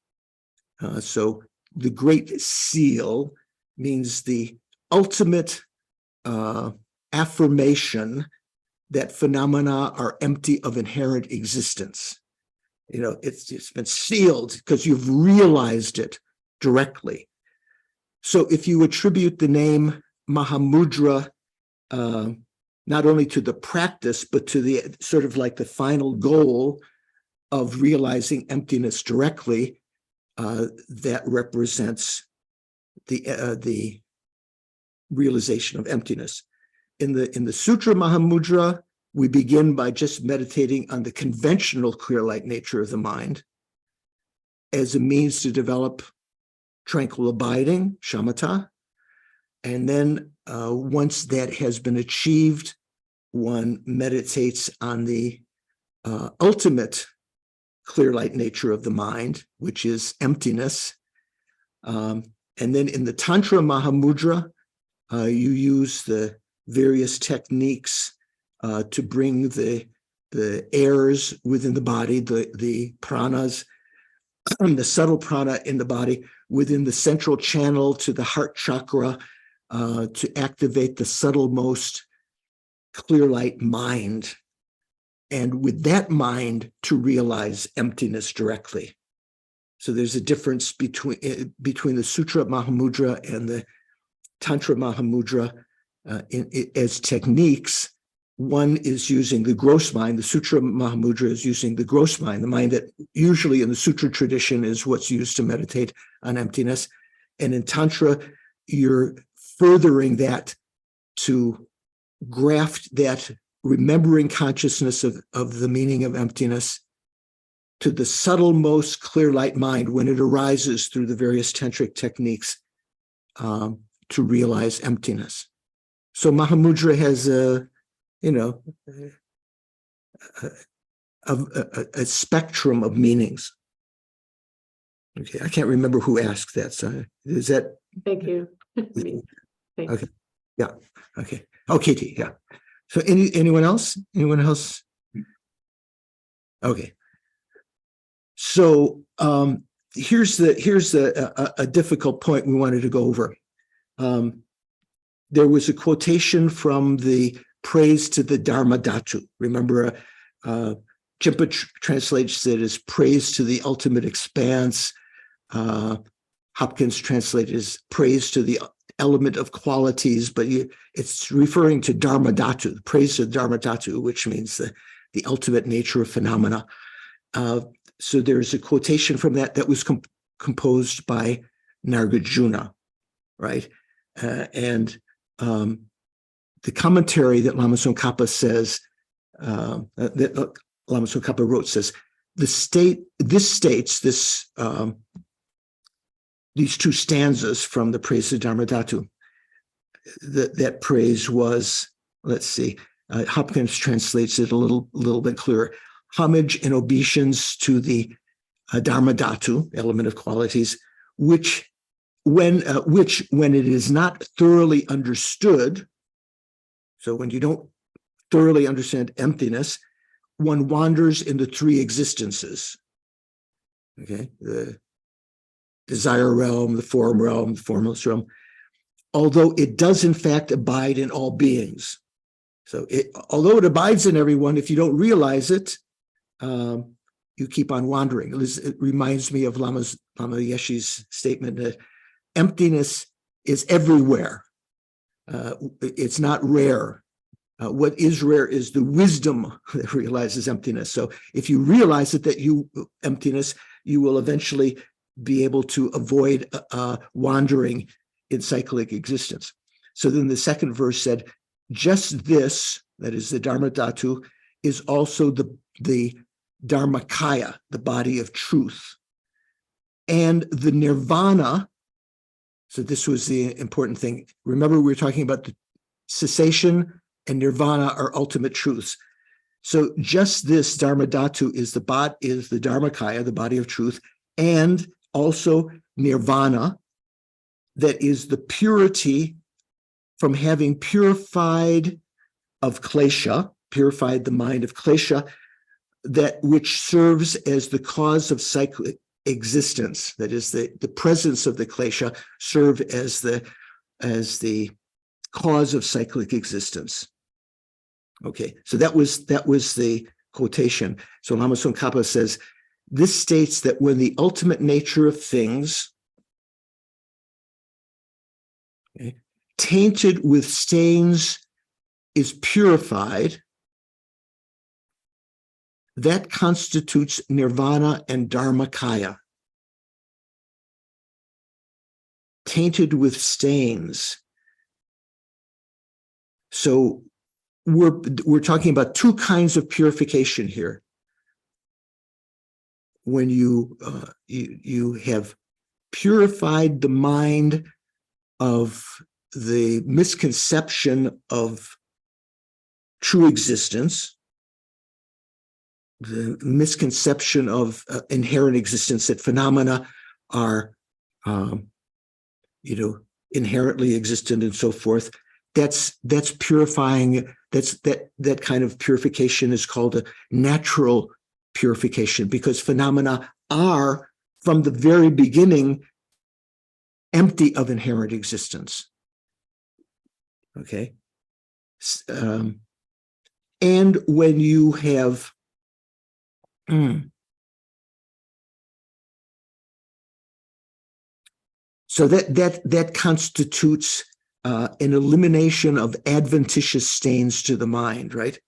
So the great seal means the ultimate affirmation that phenomena are empty of inherent existence. It's been sealed because you've realized it directly. So if you attribute the name Mahamudra not only to the practice, but to the sort of like the final goal of realizing emptiness directly, that represents the realization of emptiness. In the Sutra Mahamudra, we begin by just meditating on the conventional clear light nature of the mind as a means to develop tranquil abiding, shamatha. And then once that has been achieved, one meditates on the ultimate clear light nature of the mind, which is emptiness. And then in the Tantra Mahamudra, you use the various techniques to bring the airs within the body, the pranas, the subtle prana in the body within the central channel to the heart chakra, to activate the subtlemost clear light mind. And with that mind to realize emptiness directly. So there's a difference between the Sutra Mahamudra and the Tantra Mahamudra as techniques. One is using the gross mind. The Sutra Mahamudra is using the gross mind, the mind that usually in the Sutra tradition is what's used to meditate on emptiness. And in Tantra, you're furthering that to graft that remembering consciousness of the meaning of emptiness to the subtlemost clear light mind when it arises through the various tantric techniques to realize emptiness. So Mahamudra has a, you know, a spectrum of meanings. Okay, I can't remember who asked that. So is that? Thank you. Thanks. Okay. Yeah. Okay. Oh, Katie. Yeah. So anyone else? Anyone else? Okay. So here's a difficult point we wanted to go over. There was a quotation from the Praise to the Dharma Dhatu. Remember, Chimpa translates it as praise to the ultimate expanse. Hopkins translated as praise to the element of qualities, but it's referring to Dharma Dhatu, praise to the Dharma Dhatu, which means the ultimate nature of phenomena. So there's a quotation from that was composed by Nagarjuna, right? And the commentary that Lama Tsongkhapa says, that Lama Tsongkhapa wrote says, these two stanzas from the Praise to Dharma Dhatu, that praise was, let's see, Hopkins translates it a little bit clearer. Homage and obeisance to the Dharma Dhatu, element of qualities, which when it is not thoroughly understood, so when you don't thoroughly understand emptiness, one wanders in the three existences. Okay, the desire realm, the form realm, the formless realm, although it does in fact abide in all beings. So although it abides in everyone, if you don't realize it, you keep on wandering. It reminds me of Lama Yeshe's statement that emptiness is everywhere. It's not rare. What is rare is the wisdom that realizes emptiness. So if you realize it, emptiness, you will eventually be able to avoid wandering in cyclic existence. So then the second verse said, just this, that is the Dharma Dhatu, is also the Dharmakaya, the body of truth. And the nirvana, so this was the important thing. Remember, we were talking about the cessation and nirvana are ultimate truths. So just this Dharma Dhatu is the Dharmakaya, the body of truth, and also nirvana, that is the purity from having purified of klesha, purified the mind of klesha, that which serves as the cause of cyclic existence. That is the presence of the klesha serve as the cause of cyclic existence. Okay, so that was the quotation. So Lama Tsongkhapa says, this states that when the ultimate nature of things, okay, tainted with stains, is purified, that constitutes nirvana and dharmakaya. Tainted with stains. So we're talking about two kinds of purification here. When you have purified the mind of the misconception of true existence, the misconception of inherent existence, that phenomena are, inherently existent and so forth. That's purifying. That kind of purification is called a natural purification, because phenomena are from the very beginning empty of inherent existence. Okay. And when you have so that constitutes an elimination of adventitious stains to the mind, right?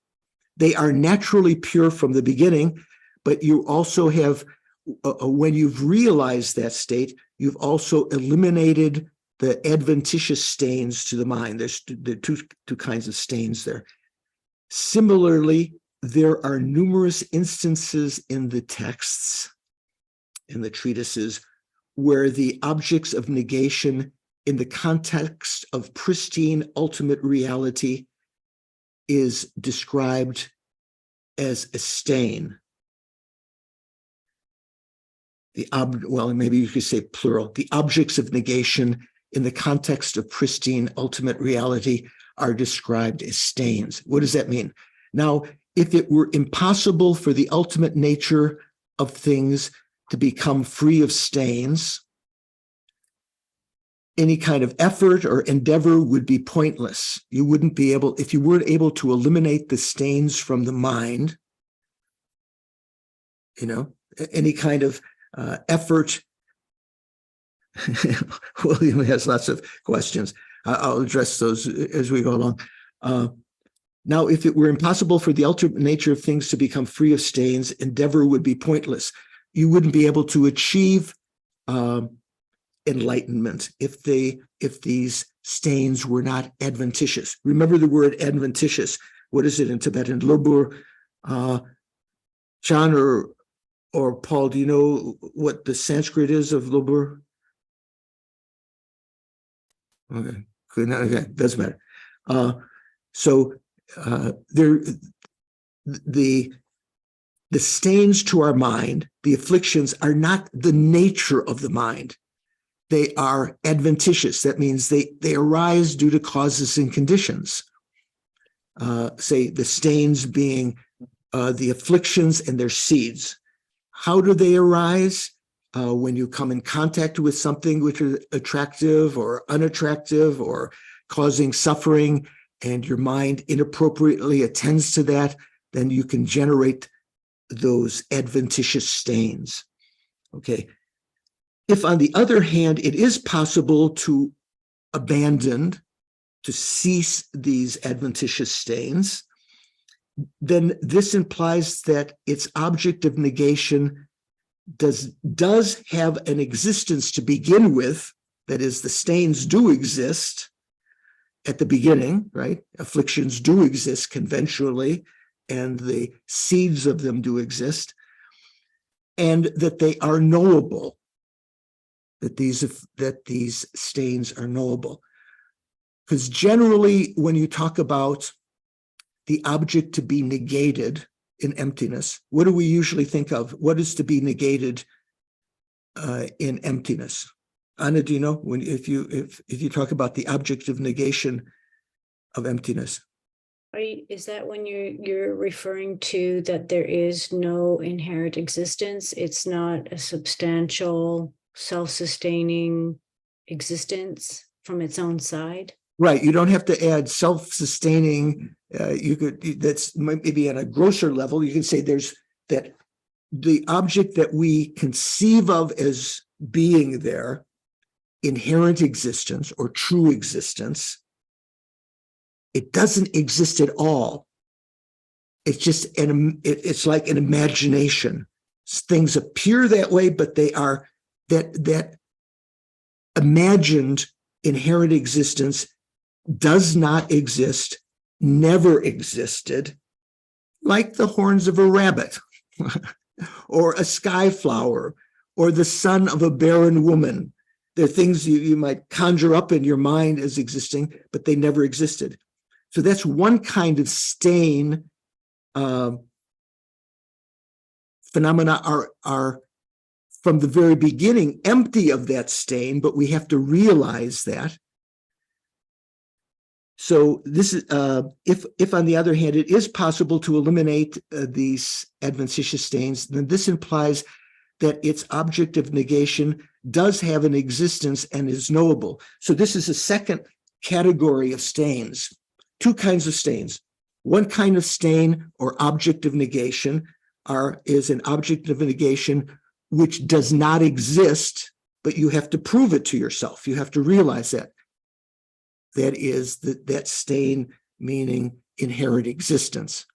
They are naturally pure from the beginning, but you also have, when you've realized that state, you've also eliminated the adventitious stains to the mind. There are two kinds of stains there. Similarly, there are numerous instances in the texts, in the treatises, where the objects of negation in the context of pristine ultimate reality is described as a stain. Well, maybe you could say plural. The objects of negation in the context of pristine ultimate reality are described as stains. What does that mean? Now, if it were impossible for the ultimate nature of things to become free of stains, any kind of effort or endeavor would be pointless. You wouldn't be able, if you weren't able to eliminate the stains from the mind, any kind of effort. William has lots of questions. I'll address those as we go along. Now, if it were impossible for the ultimate nature of things to become free of stains, endeavor would be pointless. You wouldn't be able to achieve enlightenment if these stains were not adventitious. Remember the word adventitious. What is it in Tibetan? Lobur, John or Paul, do you know what the Sanskrit is of lobur? Okay, doesn't matter. The stains to our mind, the afflictions, are not the nature of the mind. They are adventitious. That means they arise due to causes and conditions. Say the stains being the afflictions and their seeds. How do they arise? When you come in contact with something which is attractive or unattractive or causing suffering, and your mind inappropriately attends to that, then you can generate those adventitious stains. Okay. If, on the other hand, it is possible to abandon, to cease these adventitious stains, then this implies that its object of negation does have an existence to begin with. That is, the stains do exist at the beginning, right? Afflictions do exist conventionally, and the seeds of them do exist, and that they are knowable, that these stains are knowable. Because generally, when you talk about the object to be negated in emptiness, what do we usually think of? What is to be negated in emptiness? Anna, do you know if you talk about the object of negation of emptiness? Is that when you're referring to that there is no inherent existence? It's not a substantial, self-sustaining existence from its own side? Right. You don't have to add self-sustaining. You could, that's maybe on a grosser level. You can say there's that the object that we conceive of as being there, inherent existence or true existence, it doesn't exist at all. It's just it's like an imagination. Things appear that way, but they are that imagined inherent existence does not exist, never existed, like the horns of a rabbit or a sky flower or the son of a barren woman. They're things you might conjure up in your mind as existing, but they never existed. So that's one kind of stain. Phenomena are from the very beginning empty of that stain, but we have to realize that. So this is if on the other hand it is possible to eliminate these adventitious stains, then this implies that its object of negation does have an existence and is knowable. So this is a second category of stains. Two kinds of stains. One kind of stain or object of negation is an object of negation which does not exist, but you have to prove it to yourself. You have to realize that. That is that stain meaning inherent existence.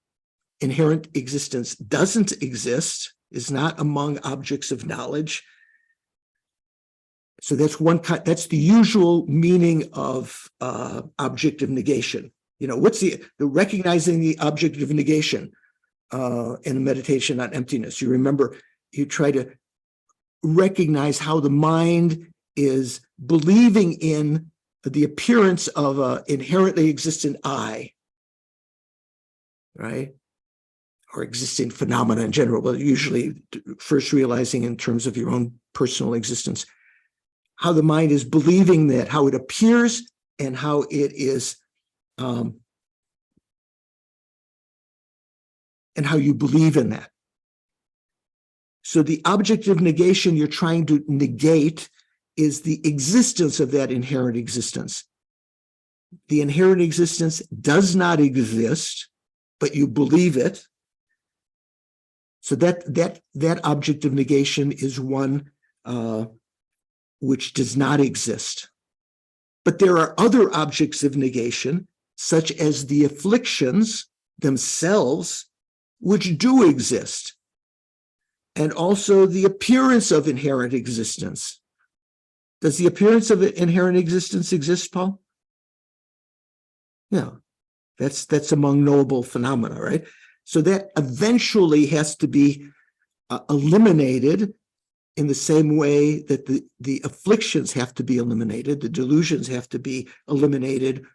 Inherent existence doesn't exist, is not among objects of knowledge. So that's one kind, that's the usual meaning of object of negation. You know, what's the recognizing the object of negation in meditation on emptiness? You remember, you try to recognize how the mind is believing in the appearance of an inherently existent I, right? Or existing phenomena in general, but usually first realizing in terms of your own personal existence, how the mind is believing that, how it appears, and how it is, and how you believe in that. So the object of negation you're trying to negate is the existence of that inherent existence. The inherent existence does not exist, but you believe it. So that object of negation is one which does not exist. But there are other objects of negation, such as the afflictions themselves, which do exist, and also the appearance of inherent existence. Does the appearance of inherent existence exist, Paul? Yeah, that's among knowable phenomena, right? So that eventually has to be eliminated in the same way that the afflictions have to be eliminated, the delusions have to be eliminated,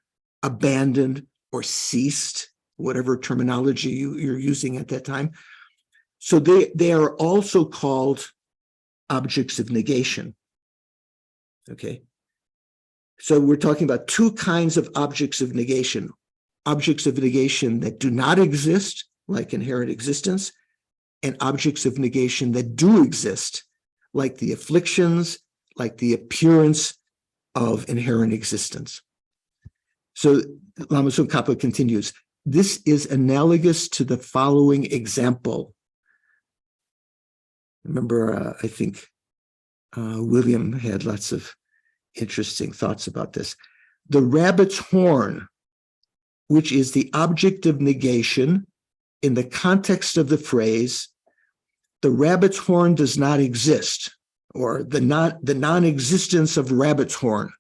abandoned, or ceased, whatever terminology you're using at that time. So they are also called objects of negation. Okay. So we're talking about two kinds of objects of negation. Objects of negation that do not exist, like inherent existence, and objects of negation that do exist, like the afflictions, like the appearance of inherent existence. So Lama Tsong Khapa continues, this is analogous to the following example. Remember, I think William had lots of interesting thoughts about this. The rabbit's horn, which is the object of negation in the context of the phrase, the rabbit's horn does not exist, or the non-existence of rabbit's horn,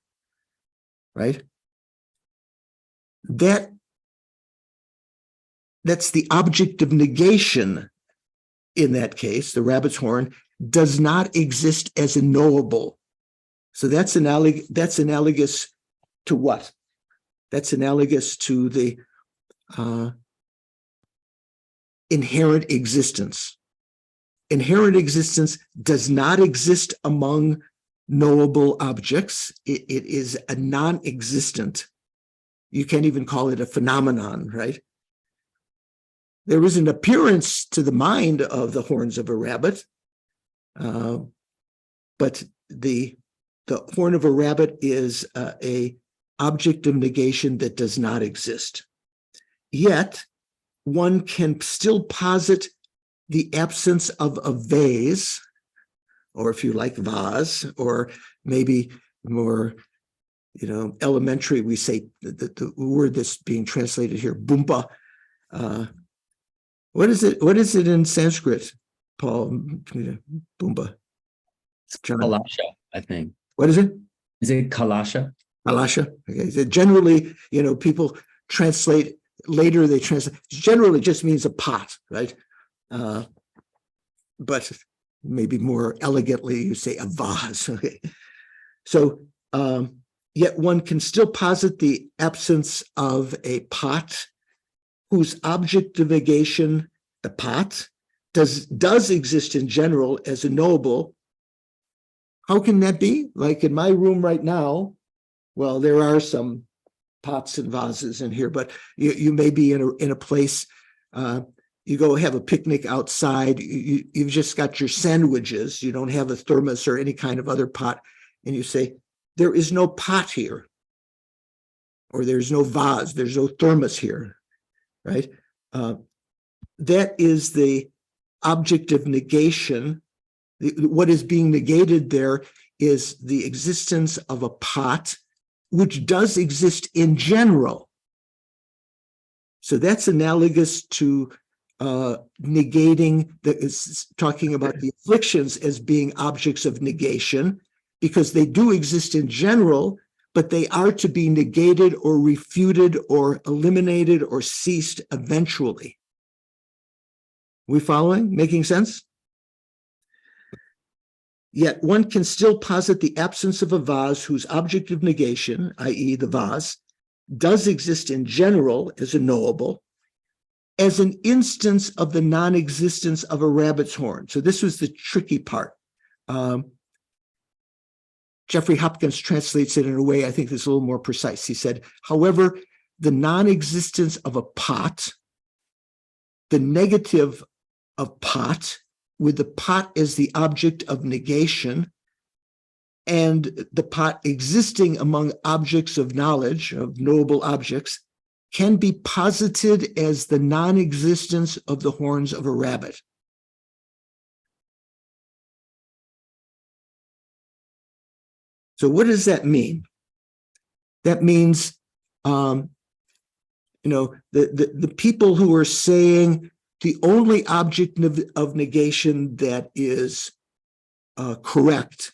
right? That's the object of negation in that case. The rabbit's horn does not exist as a knowable. So that's analogous to what? That's analogous to the inherent existence. Inherent existence does not exist among knowable objects. It is a non-existent. You can't even call it a phenomenon, right? There is an appearance to the mind of the horns of a rabbit, but the horn of a rabbit is a object of negation that does not exist. Yet, one can still posit the absence of a vase, or if you like, vase, or maybe more, elementary, we say the word that's being translated here, bumpa. What is it in Sanskrit, Paul? Bumpa. John. Kalasha, I think. What is it? Is it kalasha? Kalasha. Okay. So generally, people translate later. They translate. Generally, just means a pot, right? But maybe more elegantly, you say a vase. Okay. So, yet one can still posit the absence of a pot whose object of negation, the pot, does exist in general as a knowable. How can that be? Like in my room right now, well, there are some pots and vases in here, but you may be in a place, you go have a picnic outside, you've just got your sandwiches, you don't have a thermos or any kind of other pot, and you say, there is no pot here, or there's no vase, there's no thermos here, right? That is the object of negation. What is being negated there is the existence of a pot, which does exist in general. So that's analogous to negating, talking about the afflictions as being objects of negation, because they do exist in general, but they are to be negated or refuted or eliminated or ceased eventually. We following? Making sense? Yet one can still posit the absence of a vase whose object of negation, i.e. the vase, does exist in general as a knowable, as an instance of the non-existence of a rabbit's horn. So this was the tricky part. Jeffrey Hopkins translates it in a way I think is a little more precise. He said, however, the non-existence of a pot, the negative of pot, with the pot as the object of negation, and the pot existing among objects of knowledge, of knowable objects, can be posited as the non-existence of the horns of a rabbit. So what does that mean? That means, the people who are saying the only object of negation that is correct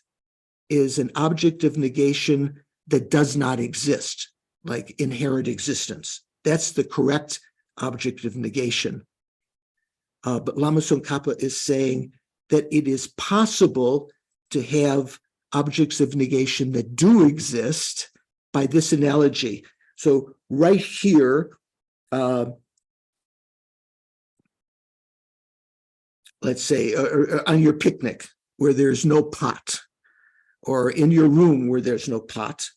is an object of negation that does not exist, like inherent existence. That's the correct object of negation. But Lama Tsongkhapa is saying that it is possible to have objects of negation that do exist by this analogy. So right here, let's say on your picnic where there's no pot, or in your room where there's no pot,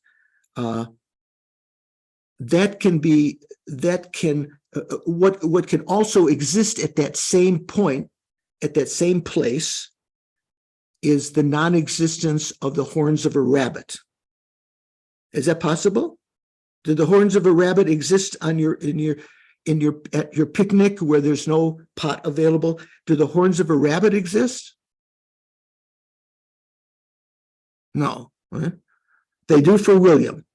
what can also exist at that same point, at that same place, is the non-existence of the horns of a rabbit. Is that possible? Do the horns of a rabbit exist on at your picnic where there's no pot available? Do the horns of a rabbit exist? No. Right? They do for William.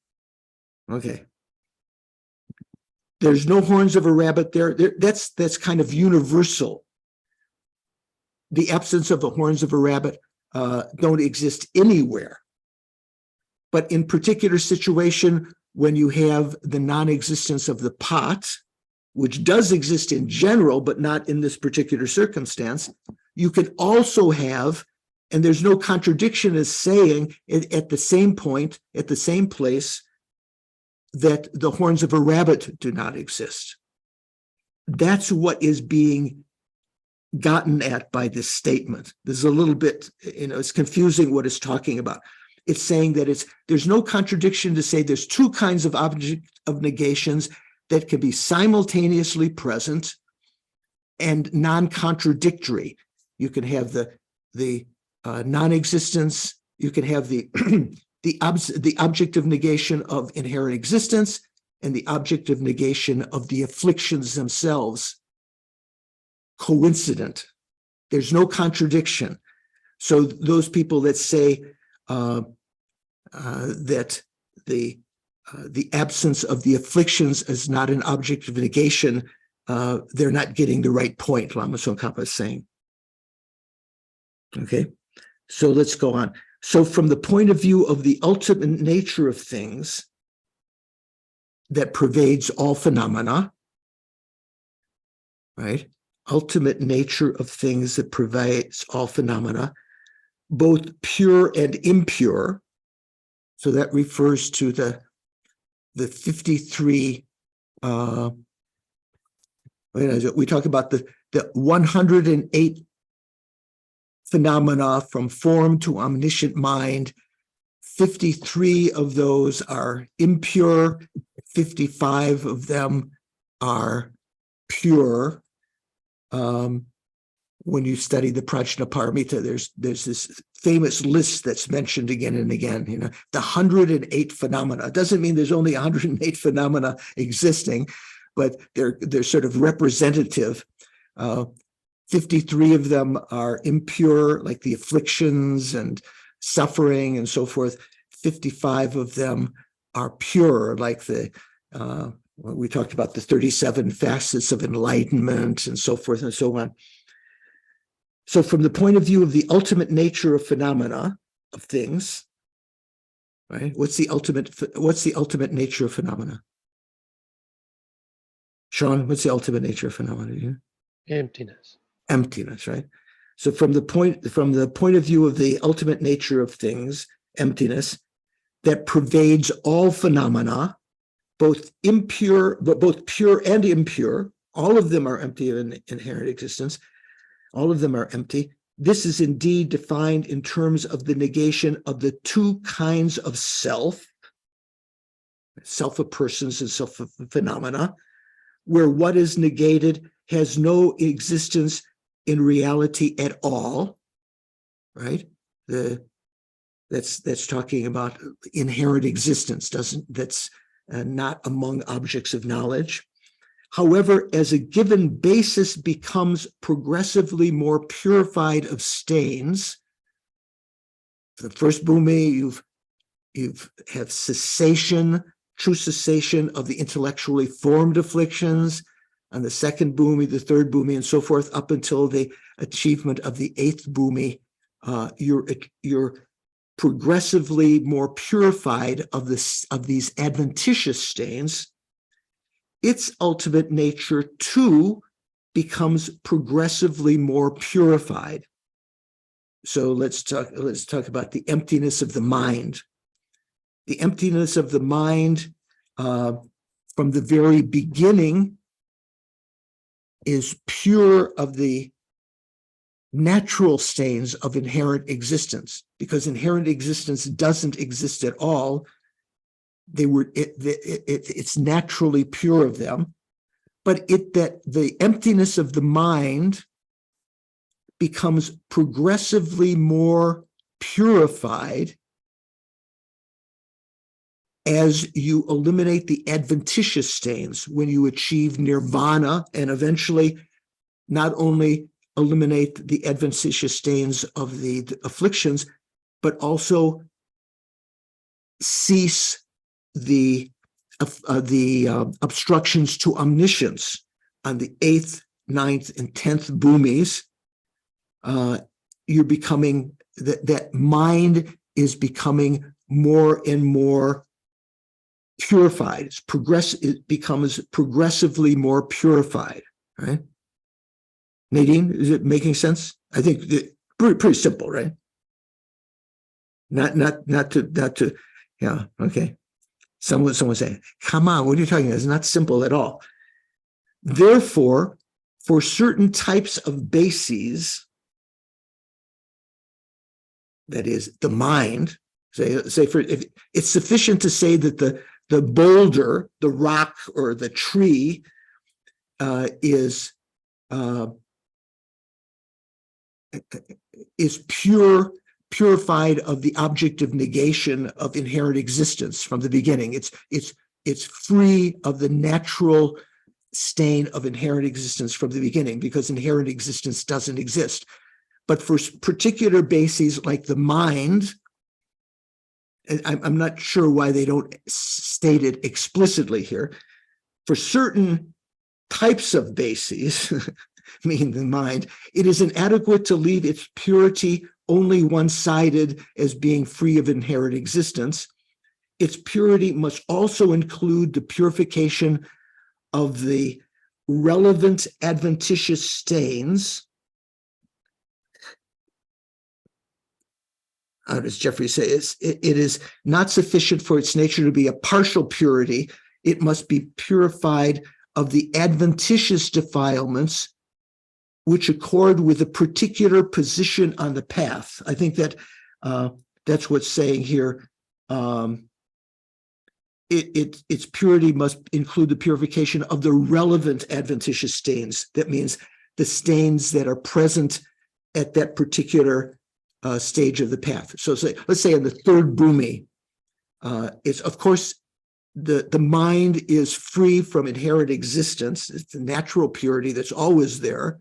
Okay. There's no horns of a rabbit there. That's kind of universal. The absence of the horns of a rabbit don't exist anywhere. But in particular situation, when you have the non-existence of the pot, which does exist in general, but not in this particular circumstance, you can also have, and there's no contradiction as saying at the same point, at the same place, that the horns of a rabbit do not exist. That's what is being gotten at by this statement. There's a little bit, it's confusing what it's talking about. It's saying that there's no contradiction to say there's two kinds of object of negations that can be simultaneously present and non-contradictory. You can have the non-existence, you can have the object of negation of inherent existence and the object of negation of the afflictions themselves coincident. There's no contradiction. So those people that say that the absence of the afflictions is not an object of negation, they're not getting the right point, Lama Tsongkhapa is saying. Okay, so let's go on. So from the point of view of the ultimate nature of things that pervades all phenomena, right? Ultimate nature of things that pervades all phenomena, both pure and impure. So that refers to the 53, we talk about the 108 phenomena from form to omniscient mind. 53 of those are impure, 55 of them are pure. When you study the Prajnaparamita, there's this famous list that's mentioned again and again, the 108 phenomena. It doesn't mean there's only 108 phenomena existing, but they're sort of representative. 53 of them are impure, like the afflictions and suffering and so forth. 55 of them are pure, like we talked about the 37 facets of enlightenment and so forth and so on. So from the point of view of the ultimate nature of phenomena, of things, right? What's the ultimate nature of phenomena? Sean, what's the ultimate nature of phenomena here? Emptiness. Emptiness, right? So from the point of view of the ultimate nature of things, emptiness, that pervades all phenomena, both pure and impure, all of them are empty of inherent existence, all of them are empty. This is indeed defined in terms of the negation of the two kinds of self of persons and self of phenomena, where what is negated has no existence in reality at all, right? That's talking about inherent existence, that's not among objects of knowledge. However, as a given basis becomes progressively more purified of stains, the first bhumi, you have cessation, true cessation of the intellectually formed afflictions, and the second bhumi, the third bhumi, and so forth, up until the achievement of the eighth bhumi, you're progressively more purified of these adventitious stains. Its ultimate nature too becomes progressively more purified. So let's talk about the emptiness of the mind. The emptiness of the mind from the very beginning is pure of the natural stains of inherent existence, because inherent existence doesn't exist at all. It's naturally pure of them, but that the emptiness of the mind becomes progressively more purified as you eliminate the adventitious stains, when you achieve nirvana, and eventually not only eliminate the adventitious stains of the afflictions, but also cease the obstructions to omniscience on the 8th, 9th, and 10th bhumis. You're becoming, that mind is becoming more and more purified. It becomes progressively more purified, right? Nadine, is it making sense? I think pretty simple, right? Not to, yeah, okay. Someone say, come on, what are you talking about? It's not simple at all. Therefore, for certain types of bases, that is the mind, say for, if it's sufficient to say that the boulder, the rock, or the tree is purified of the object of negation of inherent existence from the beginning. It's free of the natural stain of inherent existence from the beginning, because inherent existence doesn't exist. But for particular bases like the mind, and I'm not sure why they don't state it explicitly here, for certain types of bases, meaning the mind, it is inadequate to leave its purity only one-sided as being free of inherent existence. Its purity must also include the purification of the relevant adventitious stains. How does Jeffrey say? It is not sufficient for its nature to be a partial purity. It must be purified of the adventitious defilements which accord with a particular position on the path. I think that that's what's saying here. Its purity must include the purification of the relevant adventitious stains. That means the stains that are present at that particular stage of the path. So let's say in the third bhumi, it's, of course, the mind is free from inherent existence. It's the natural purity that's always there.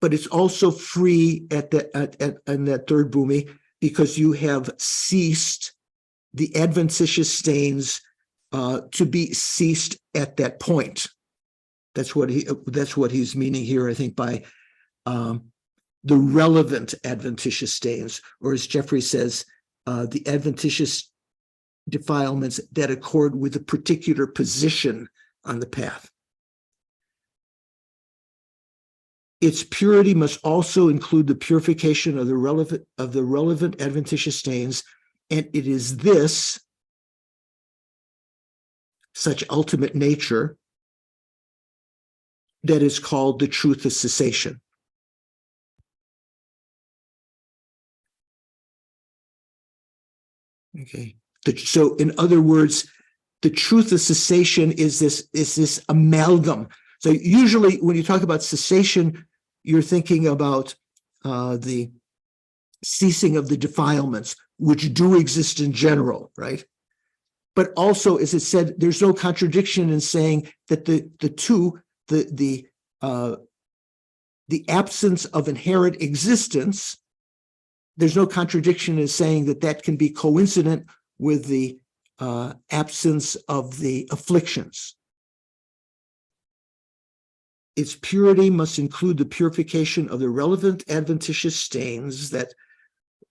But it's also free in that third bhumi, because you have ceased the adventitious stains to be ceased at that point. That's what he's meaning here, I think, by the relevant adventitious stains, or as Jeffrey says, the adventitious defilements that accord with a particular position on the path. its purity must also include the purification of the relevant adventitious stains, and it is this, such ultimate nature, that is called the truth of cessation. Okay. So in other words, the truth of cessation is this amalgam. So usually when you talk about cessation, you're thinking about the ceasing of the defilements, which do exist in general, right? But also, as it said, there's no contradiction in saying that the absence of inherent existence, there's no contradiction in saying that that can be coincident with the absence of the afflictions. Its purity must include the purification of the relevant adventitious stains that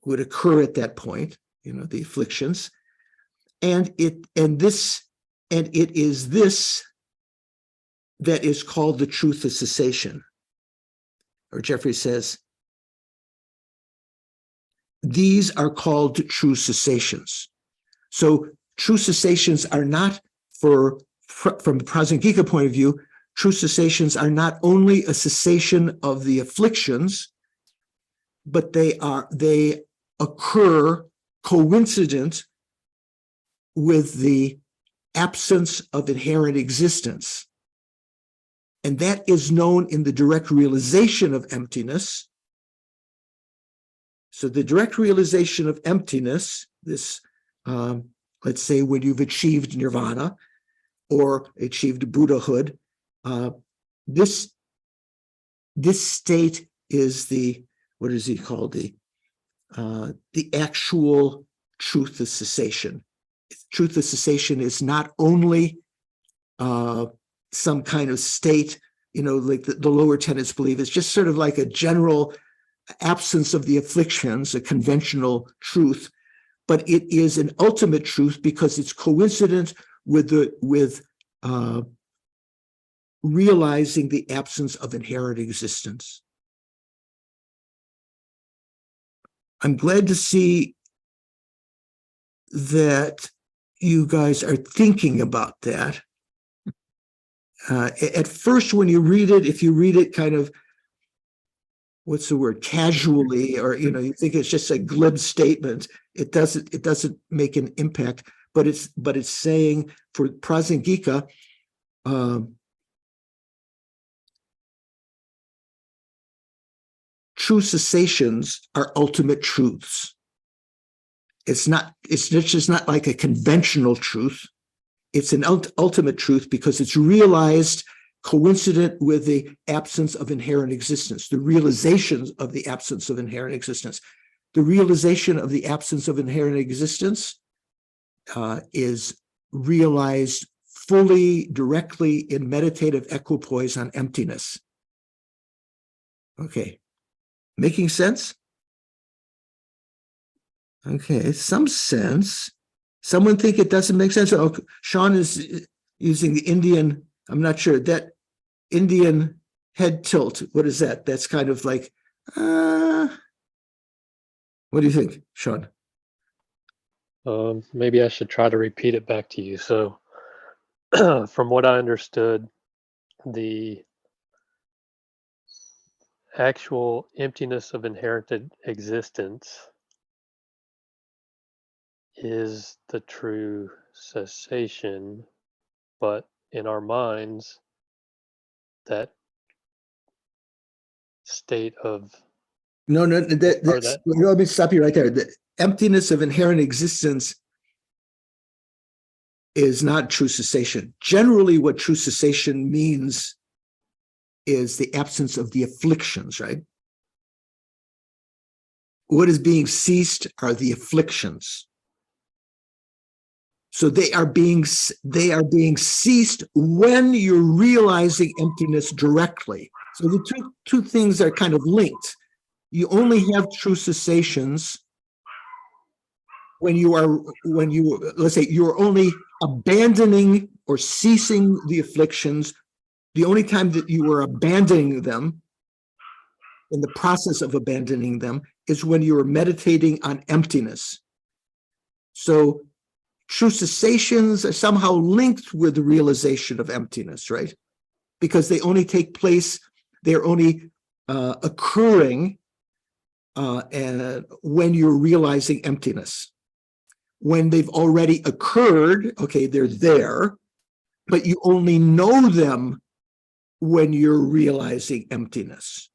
would occur at that point, the afflictions. And it is this that is called the truth of cessation. Or Jeffrey says, these are called true cessations. So true cessations are not, from the Prasangika point of view, true cessations are not only a cessation of the afflictions, but they occur coincident with the absence of inherent existence. And that is known in the direct realization of emptiness. So the direct realization of emptiness, this, let's say when you've achieved nirvana or achieved Buddhahood, this state is what is he called? The actual truth of cessation. Truth of cessation is not only some kind of state, like the lower tenets believe, it's just sort of like a general absence of the afflictions, a conventional truth, but it is an ultimate truth because it's coincident with realizing the absence of inherent existence. I'm glad to see that you guys are thinking about that. At first, when you read it, if you read it kind of, what's the word, casually, or you think it's just a glib statement, it doesn't make an impact. But it's saying for Prasangika, true cessations are ultimate truths. It's just not like a conventional truth. It's an ultimate truth because it's realized coincident with the absence of inherent existence, the realization of the absence of inherent existence. The realization of the absence of inherent existence is realized fully, directly in meditative equipoise on emptiness. Okay, making sense? Okay, some sense. Someone think it doesn't make sense? Oh, Sean is using the Indian, I'm not sure, that Indian head tilt. What is that? That's kind of like, what do you think, Sean? Maybe I should try to repeat it back to you. So from what I understood, the actual emptiness of inherited existence is the true cessation, but in our minds, that state of No, let me stop you right there. The emptiness of inherent existence is not true cessation. Generally, what true cessation means is the absence of the afflictions, right? What is being ceased are the afflictions. So they are being ceased when you're realizing emptiness directly. So the two things are kind of linked. You only have true cessations when let's say you're only abandoning or ceasing the afflictions. The only time that you are abandoning them in the process of abandoning them is when you're meditating on emptiness. So true cessations are somehow linked with the realization of emptiness, right? Because they only take place, they're only occurring and when you're realizing emptiness. When they've already occurred, okay, they're there, but you only know them when you're realizing emptiness.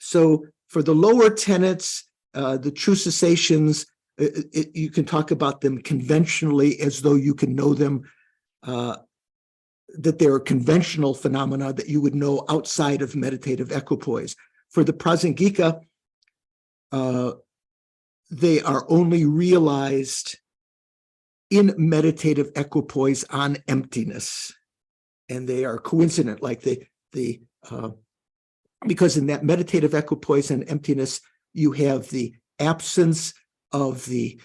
So for the lower tenets, the true cessations, you can talk about them conventionally as though you can know them, that they're conventional phenomena that you would know outside of meditative equipoise. For the Prasangika, they are only realized in meditative equipoise on emptiness. And they are coincident, like because in that meditative equipoise and emptiness, you have the absence of the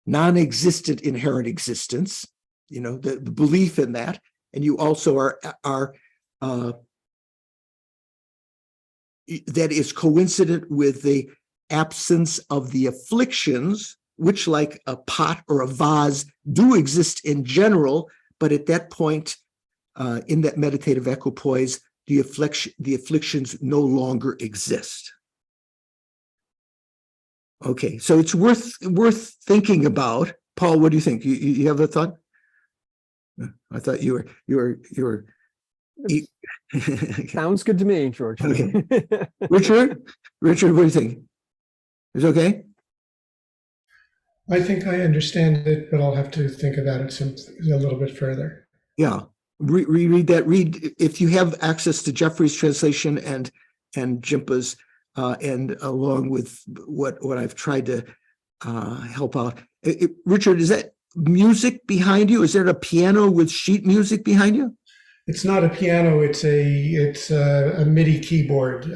non-existent inherent existence, you know, the belief in that, and you also are that is coincident with the absence of the afflictions, which, like a pot or a vase, do exist in general, but at that point, in that meditative equipoise, the afflictions no longer exist. Okay, so it's worth thinking about. Paul, what do you think? You have a thought? I thought you were. Sounds good to me, George. Okay. Richard, what do you think? Is it okay? I think I understand it, but I'll have to think about it a little bit further. Yeah, reread that. Read if you have access to Jeffrey's translation and Jimpa's, and along with what I've tried to help out. Richard, is that music behind you? Is there a piano with sheet music behind you? It's not a piano. It's a MIDI keyboard.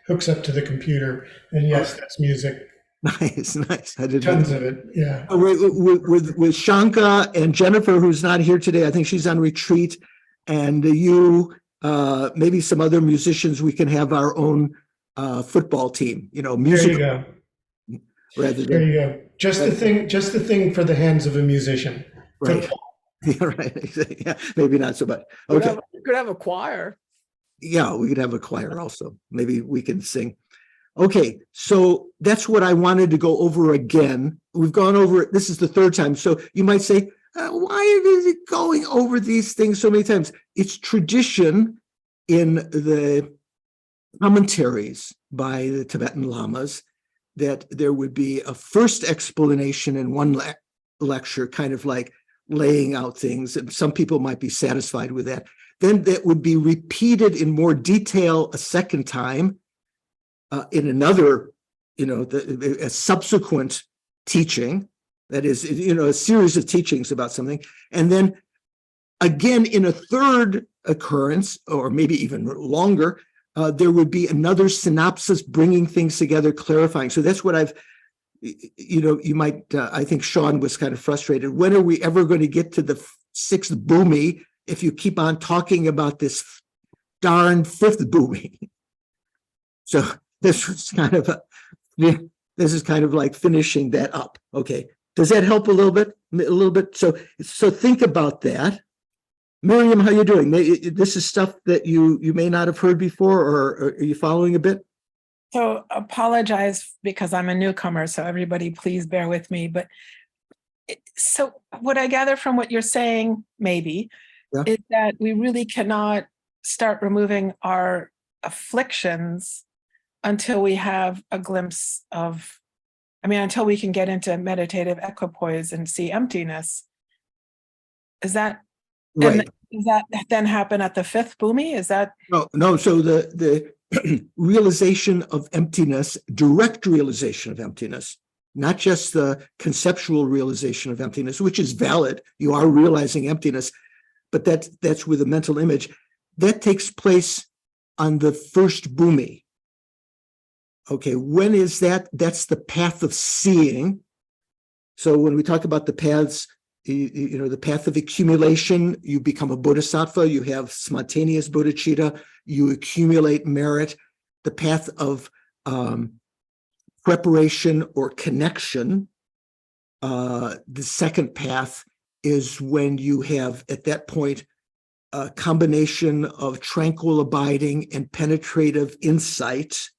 Hooks up to the computer, and yes, that's music. Nice. I did tons of it. Yeah. With Shanka and Jennifer, who's not here today. I think she's on retreat, and you, maybe some other musicians. We can have our own football team. You know, music. There you go. There you go. Just the thing for the hands of a musician. Right. Football. Yeah, right. Yeah, maybe not so much. Okay. You could have a choir. Yeah, we could have a choir also. Maybe we can sing. Okay, so that's what I wanted to go over again. We've gone over it. This is the third time. So you might say, why is it going over these things so many times? It's tradition in the commentaries by the Tibetan Lamas that there would be a first explanation in one lecture, kind of like laying out things, and some people might be satisfied with that. Then that would be repeated in more detail a second time in another, a subsequent teaching, that is, a series of teachings about something. And then again, in a third occurrence, or maybe even longer, there would be another synopsis, bringing things together, clarifying. So that's what I've, you might, I think Sean was kind of frustrated. When are we ever going to get to the sixth bhumi if you keep on talking about this darn fifth bhumi? So this is kind of like finishing that up. Okay. Does that help a little bit? So think about that. Miriam, how you doing? This is stuff that you may not have heard before, or are you following a bit? So apologize because I'm a newcomer, so everybody please bear with me. But so what I gather from what you're saying, maybe, is that we really cannot start removing our afflictions until we have a glimpse of, until we can get into meditative equipoise and see emptiness. Is that right? Does that then happen at the fifth bhumi? Is that no? So the realization of emptiness, direct realization of emptiness, not just the conceptual realization of emptiness, which is valid. You are realizing emptiness, but that's with a mental image. That takes place on the first bhumi. Okay, when is that? That's the path of seeing. So when we talk about the paths, the path of accumulation, you become a bodhisattva, you have spontaneous bodhicitta, you accumulate merit. The path of preparation or connection, the second path is when you have, at that point, a combination of tranquil abiding and penetrative insight.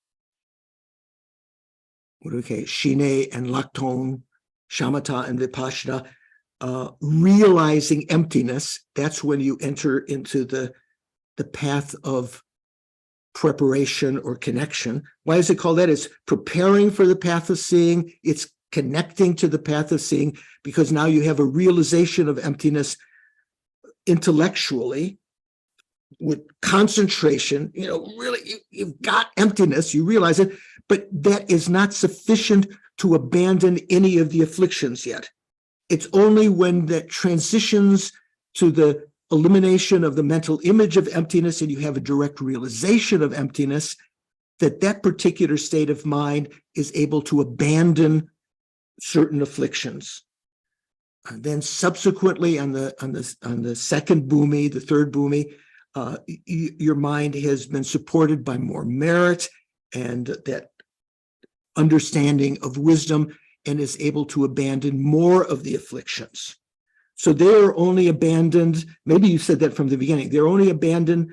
Okay, Shine and Lakton, Shamatha and Vipassana, realizing emptiness. That's when you enter into the path of preparation or connection. Why is it called that? It's preparing for the path of seeing. It's connecting to the path of seeing, because now you have a realization of emptiness intellectually with concentration. Really, you've got emptiness, you realize it, but that is not sufficient to abandon any of the afflictions yet. It's only when that transitions to the elimination of the mental image of emptiness and you have a direct realization of emptiness that particular state of mind is able to abandon certain afflictions. And then subsequently on the second bhumi, the third bhumi, your mind has been supported by more merit and that understanding of wisdom, and is able to abandon more of the afflictions. So they're only abandoned, maybe you said that from the beginning, they're only abandoned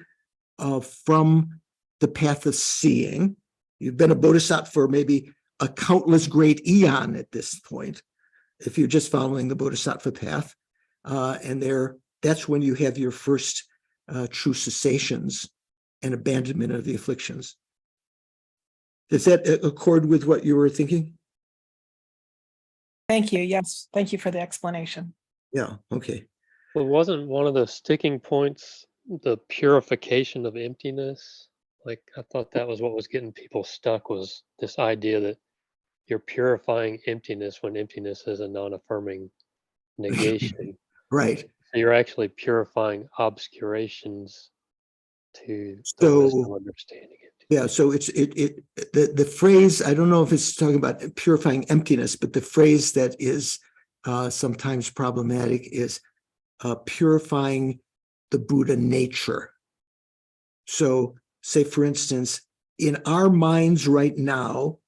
from the path of seeing. You've been a bodhisattva for maybe a countless great eon at this point, if you're just following the bodhisattva path. And that's when you have your first true cessations and abandonment of the afflictions. Does that accord with what you were thinking? Thank you. Yes. Thank you for the explanation. Yeah. Okay. Well, wasn't one of the sticking points the purification of emptiness? Like, I thought that was what was getting people stuck, was this idea that you're purifying emptiness when emptiness is a non-affirming negation. Right. So you're actually purifying obscurations to the So, wisdom understanding it. Yeah, so the phrase, I don't know if it's talking about purifying emptiness, but the phrase that is sometimes problematic is purifying the Buddha nature. So say, for instance, in our minds right now,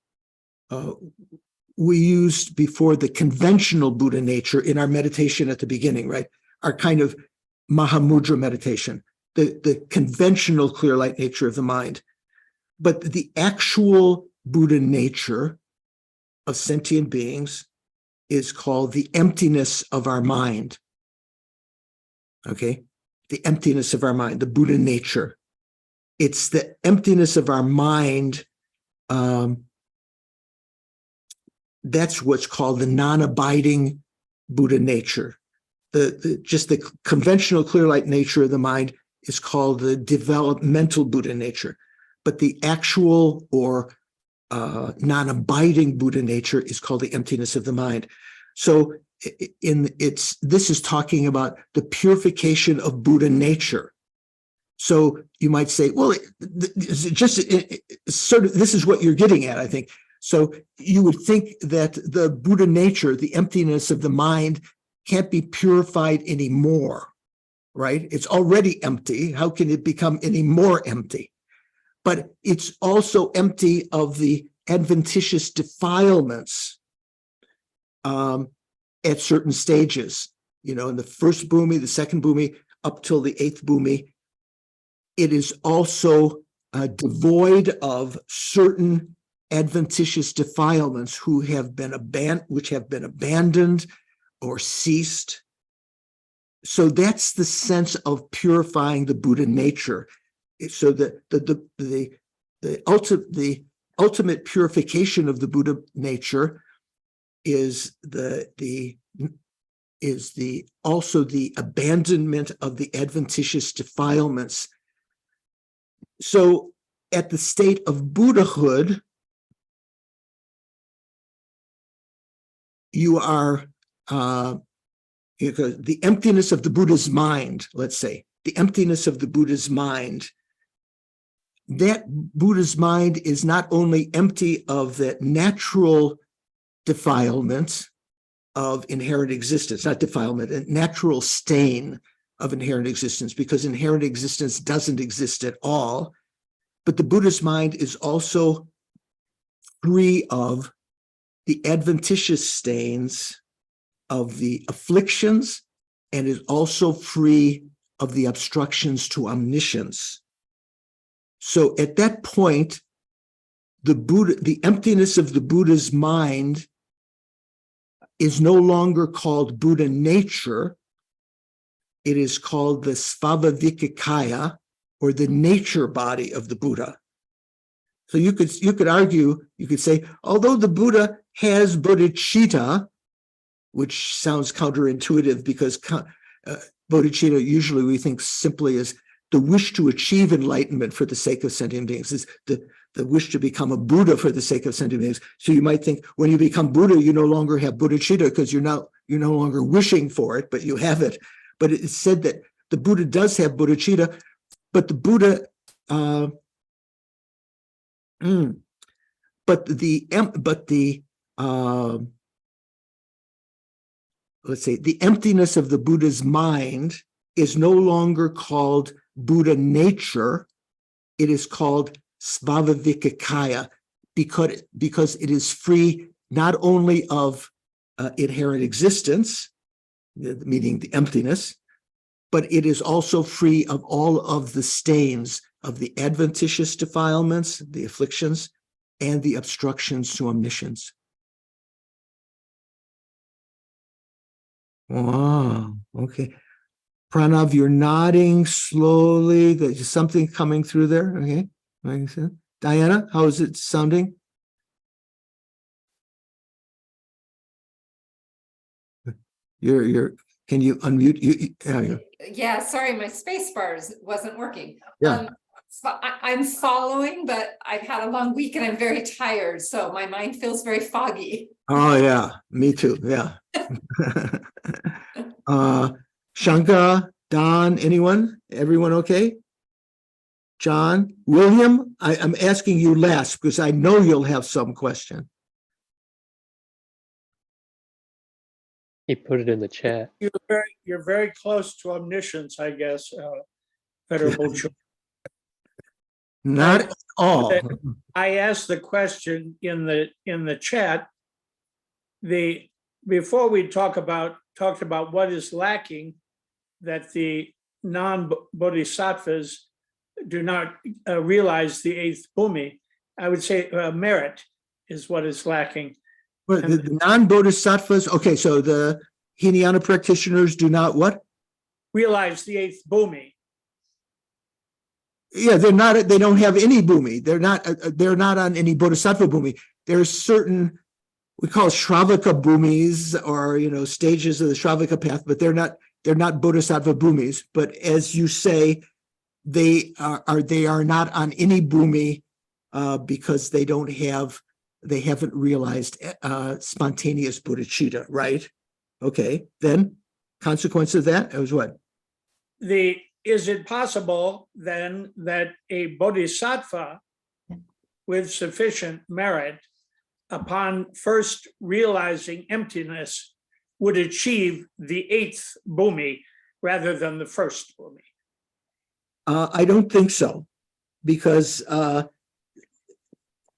we used before the conventional Buddha nature in our meditation at the beginning, right? Our kind of Mahamudra meditation, the conventional clear light nature of the mind. But the actual Buddha nature of sentient beings is called the emptiness of our mind. Okay? The emptiness of our mind, the Buddha nature. It's the emptiness of our mind. That's what's called the non-abiding Buddha nature. Just the conventional clear light nature of the mind is called the developmental Buddha nature. But the actual or non-abiding Buddha nature is called the emptiness of the mind. So this is talking about the purification of Buddha nature. So you might say, well, this is what you're getting at, I think. So you would think that the Buddha nature, the emptiness of the mind, can't be purified anymore, right? It's already empty. How can it become any more empty? But it's also empty of the adventitious defilements at certain stages. In the first bhumi, the second bhumi, up till the eighth bhumi, it is also devoid of certain adventitious defilements which have been abandoned or ceased. So that's the sense of purifying the Buddha nature. So the ultimate purification of the Buddha nature is also the abandonment of the adventitious defilements. So at the state of Buddhahood, you are the emptiness of the Buddha's mind, let's say, the emptiness of the Buddha's mind. That Buddha's mind is not only empty of that natural defilements, of inherent existence, not defilement, a natural stain of inherent existence, because inherent existence doesn't exist at all. But the Buddha's mind is also free of the adventitious stains of the afflictions, and is also free of the obstructions to omniscience. So at that point, the emptiness of the Buddha's mind is no longer called Buddha nature. It is called the svabhavikikaya, or the nature body of the Buddha. So you could argue, you could say, although the Buddha has bodhicitta, which sounds counterintuitive because bodhicitta usually we think simply as the wish to achieve enlightenment for the sake of sentient beings, is the wish to become a Buddha for the sake of sentient beings. So you might think when you become Buddha, you no longer have bodhicitta because you're no longer wishing for it, but you have it. But it's said that the Buddha does have bodhicitta, but the Buddha, let's say the emptiness of the Buddha's mind is no longer called Buddha nature. It is called svabhavikikaya, because it is free not only of inherent existence, meaning the emptiness, but it is also free of all of the stains of the adventitious defilements, the afflictions, and the obstructions to omniscience. Wow, okay. Pranav, you're nodding slowly. There's something coming through there. Okay. Like I said. Diana, how is it sounding? Can you unmute? Yeah, sorry, my space bars wasn't working. Yeah. So I'm following, but I've had a long week and I'm very tired, so my mind feels very foggy. Oh yeah, me too. Yeah. Shankara, Don, anyone? Everyone okay? John, William, I'm asking you last because I know you'll have some question. He put it in the chat. You're very close to omniscience, I guess, Venerable George. Not at all. I asked the question in the chat. Before we talked about what is lacking, that the non-bodhisattvas do not realize the eighth bhumi. I would say merit is what is lacking. But the non-bodhisattvas, okay, so the Hinayana practitioners do not what? Realize the eighth bhumi. Yeah, they don't have any bhumi. They're not on any bodhisattva bhumi. There's certain, we call Shravaka bhumis, or stages of the Shravaka path, but they're not bodhisattva bhumis. But as you say, they are not on any bhumi because they haven't realized spontaneous bodhicitta, right? Okay, then consequence of that is what? Is it possible then that a bodhisattva with sufficient merit, upon first realizing emptiness, would achieve the eighth bhumi rather than the first bhumi? I don't think so, because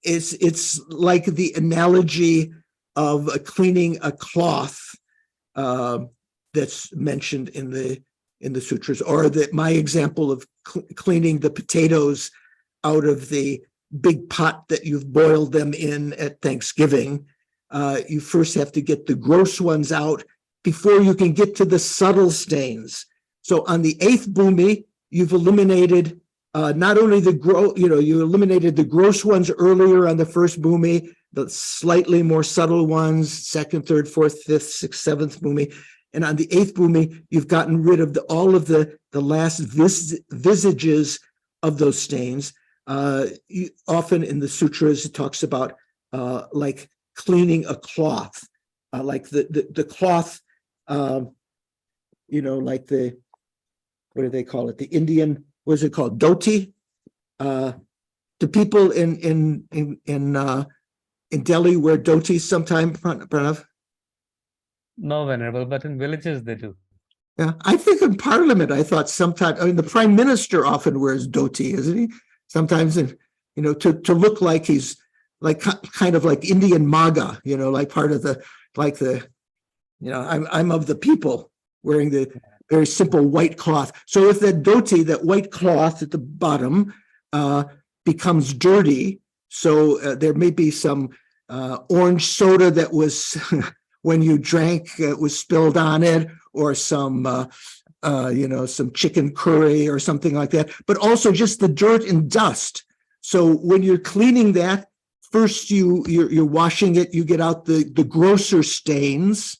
it's like the analogy of cleaning a cloth that's mentioned in the sutras, or my example of cleaning the potatoes out of the big pot that you've boiled them in at Thanksgiving. You first have to get the gross ones out before you can get to the subtle stains. So on the eighth bhumi, you've eliminated not only you eliminated the gross ones earlier on the first bhumi, the slightly more subtle ones, second, third, fourth, fifth, sixth, seventh bhumi. And on the eighth bhumi, you've gotten rid of all of the last visages of those stains. Often in the sutras, it talks about like cleaning a cloth, like the cloth, like what do they call it? The Indian, what is it called? Dhoti. Do people in Delhi wear dhotis sometime, Pranav? No, Venerable, but in villages they do. Yeah, I think in Parliament, I thought sometimes, I mean, the Prime Minister often wears dhoti, isn't he? Sometimes, in, you know, to look like he's like kind of like Indian MAGA, you know, like part of the, like the, you know, I'm of the people, wearing the very simple white cloth. So if that dhoti, that white cloth at the bottom, becomes dirty, so there may be some orange soda that was when you drank, was spilled on it, or some you know, some chicken curry or something like that, but also just the dirt and dust. So when you're cleaning that, first you're washing it, you get out the grosser stains.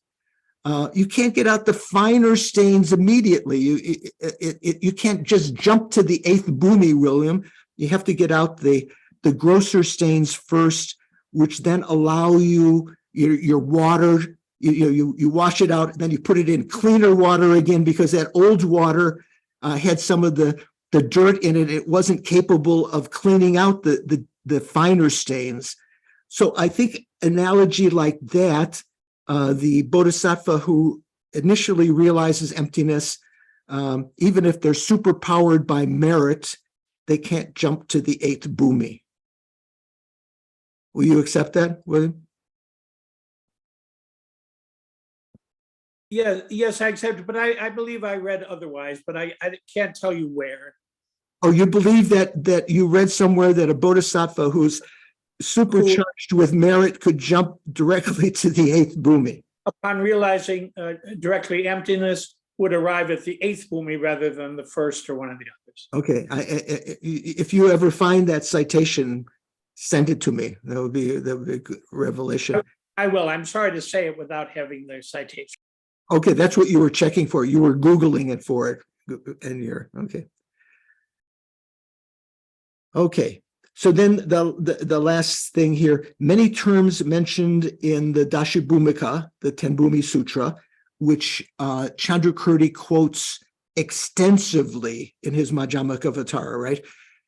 You can't get out the finer stains immediately. You can't just jump to the eighth bhumi, William. You have to get out the grosser stains first, which then allow you your water. You wash it out, and then you put it in cleaner water again, because that old water had some of the dirt in it. It wasn't capable of cleaning out the finer stains. So I think analogy like that, the bodhisattva who initially realizes emptiness, even if they're superpowered by merit, they can't jump to the eighth bhumi. Will you accept that, William? Yeah, yes, I accept, but I believe I read otherwise, but I can't tell you where. Oh, you believe that you read somewhere that a bodhisattva who's supercharged with merit could jump directly to the eighth bhumi? Upon realizing directly emptiness, would arrive at the eighth bhumi rather than the first or one of the others. Okay, if you ever find that citation, send it to me. That would be a good revelation. I will. I'm sorry to say it without having the citation. Okay, that's what you were checking for. You were Googling it for it, and you're okay. Okay, so then the last thing here, many terms mentioned in the Dashibhumika, the Tenbhumi Sutra, which Chandrakirti quotes extensively in his Madhyamaka Avatara, right?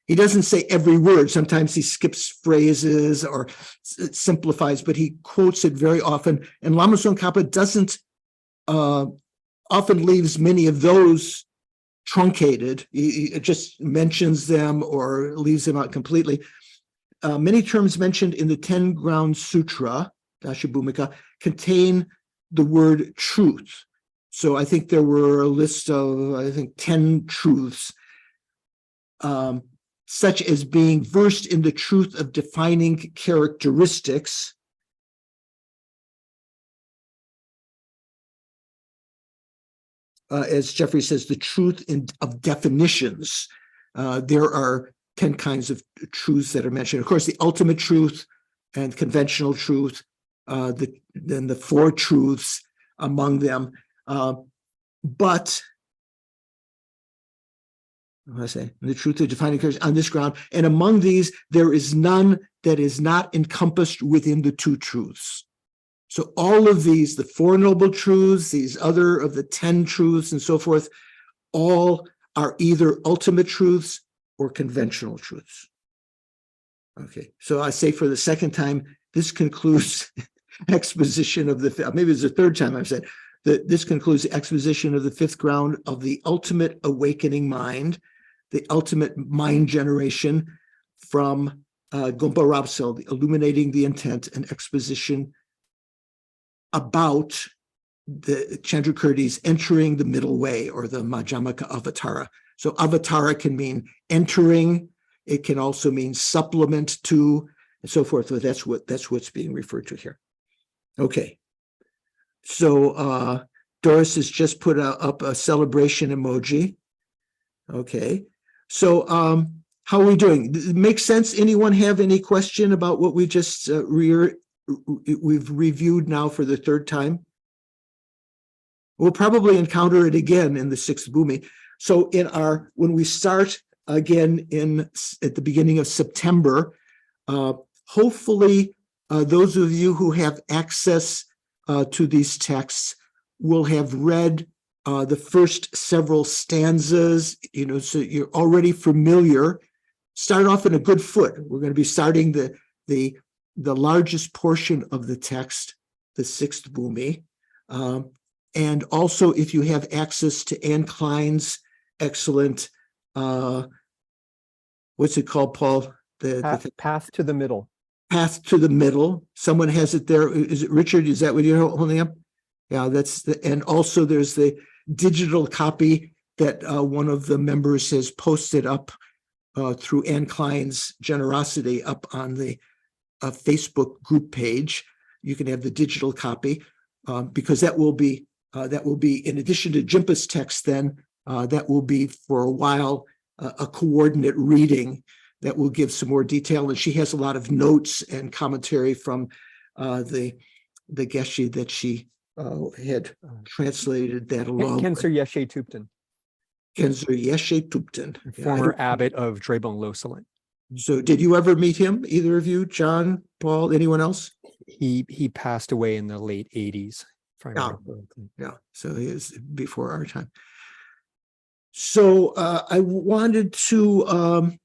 He doesn't say every word. Sometimes he skips phrases or simplifies, but he quotes it very often. And Lama Tsongkhapa doesn't often leaves many of those truncated. He just mentions them or leaves them out completely. Many terms mentioned in the 10 Ground Sutra, Dashibhumika, contain the word truth. So I think there were a list of, 10 truths, such as being versed in the truth of defining characteristics, as Jeffrey says, the truth of definitions. There are 10 kinds of truths that are mentioned. Of course, the ultimate truth and conventional truth, then the four truths among them. But I say the truth of defining characteristics on this ground, and among these, there is none that is not encompassed within the two truths. So all of these, the Four Noble Truths, these other of the 10 truths and so forth, all are either ultimate truths or conventional truths. Okay, so I say for the second time, this concludes exposition of the, maybe it's the third time I've said, that this concludes the exposition of the fifth ground of the ultimate awakening mind, the ultimate mind generation from Gompa Rapsel, the illuminating the intent, and exposition about the Chandrakirti's entering the middle way, or the Madhyamaka Avatara. So Avatara can mean entering, it can also mean supplement to, and so forth. So that's what's being referred to here. Okay. So Doris has just put up a celebration emoji. Okay. So how are we doing? Does it make sense? Anyone have any question about what we just we've reviewed now for the third time? We'll probably encounter it again in the sixth bhumi. So when we start again at the beginning of September, hopefully those of you who have access to these texts will have read the first several stanzas, so you're already familiar. Start off in a good foot. We're going to be starting the largest portion of the text, the sixth bhumi. And also, if you have access to Anne Klein's excellent, what's it called, Paul? The Path to the Middle. Path to the Middle. Someone has it there. Is it Richard? Is that what you're holding up? Yeah, that's the, and also there's the digital copy that one of the members has posted up through Anne Klein's generosity up on the Facebook group page. You can have the digital copy because that will be in addition to Jimpa's text. Then that will be for a while a coordinate reading that will give some more detail. And she has a lot of notes and commentary from the Geshe that she had translated that along. Kensur Yeshe Tupten. Kensur Yeshe Tupten. Former abbot of Drebung Losalin. So did you ever meet him, either of you, John, Paul, anyone else? He passed away in the late 80s. Yeah, so he is before our time. So I wanted to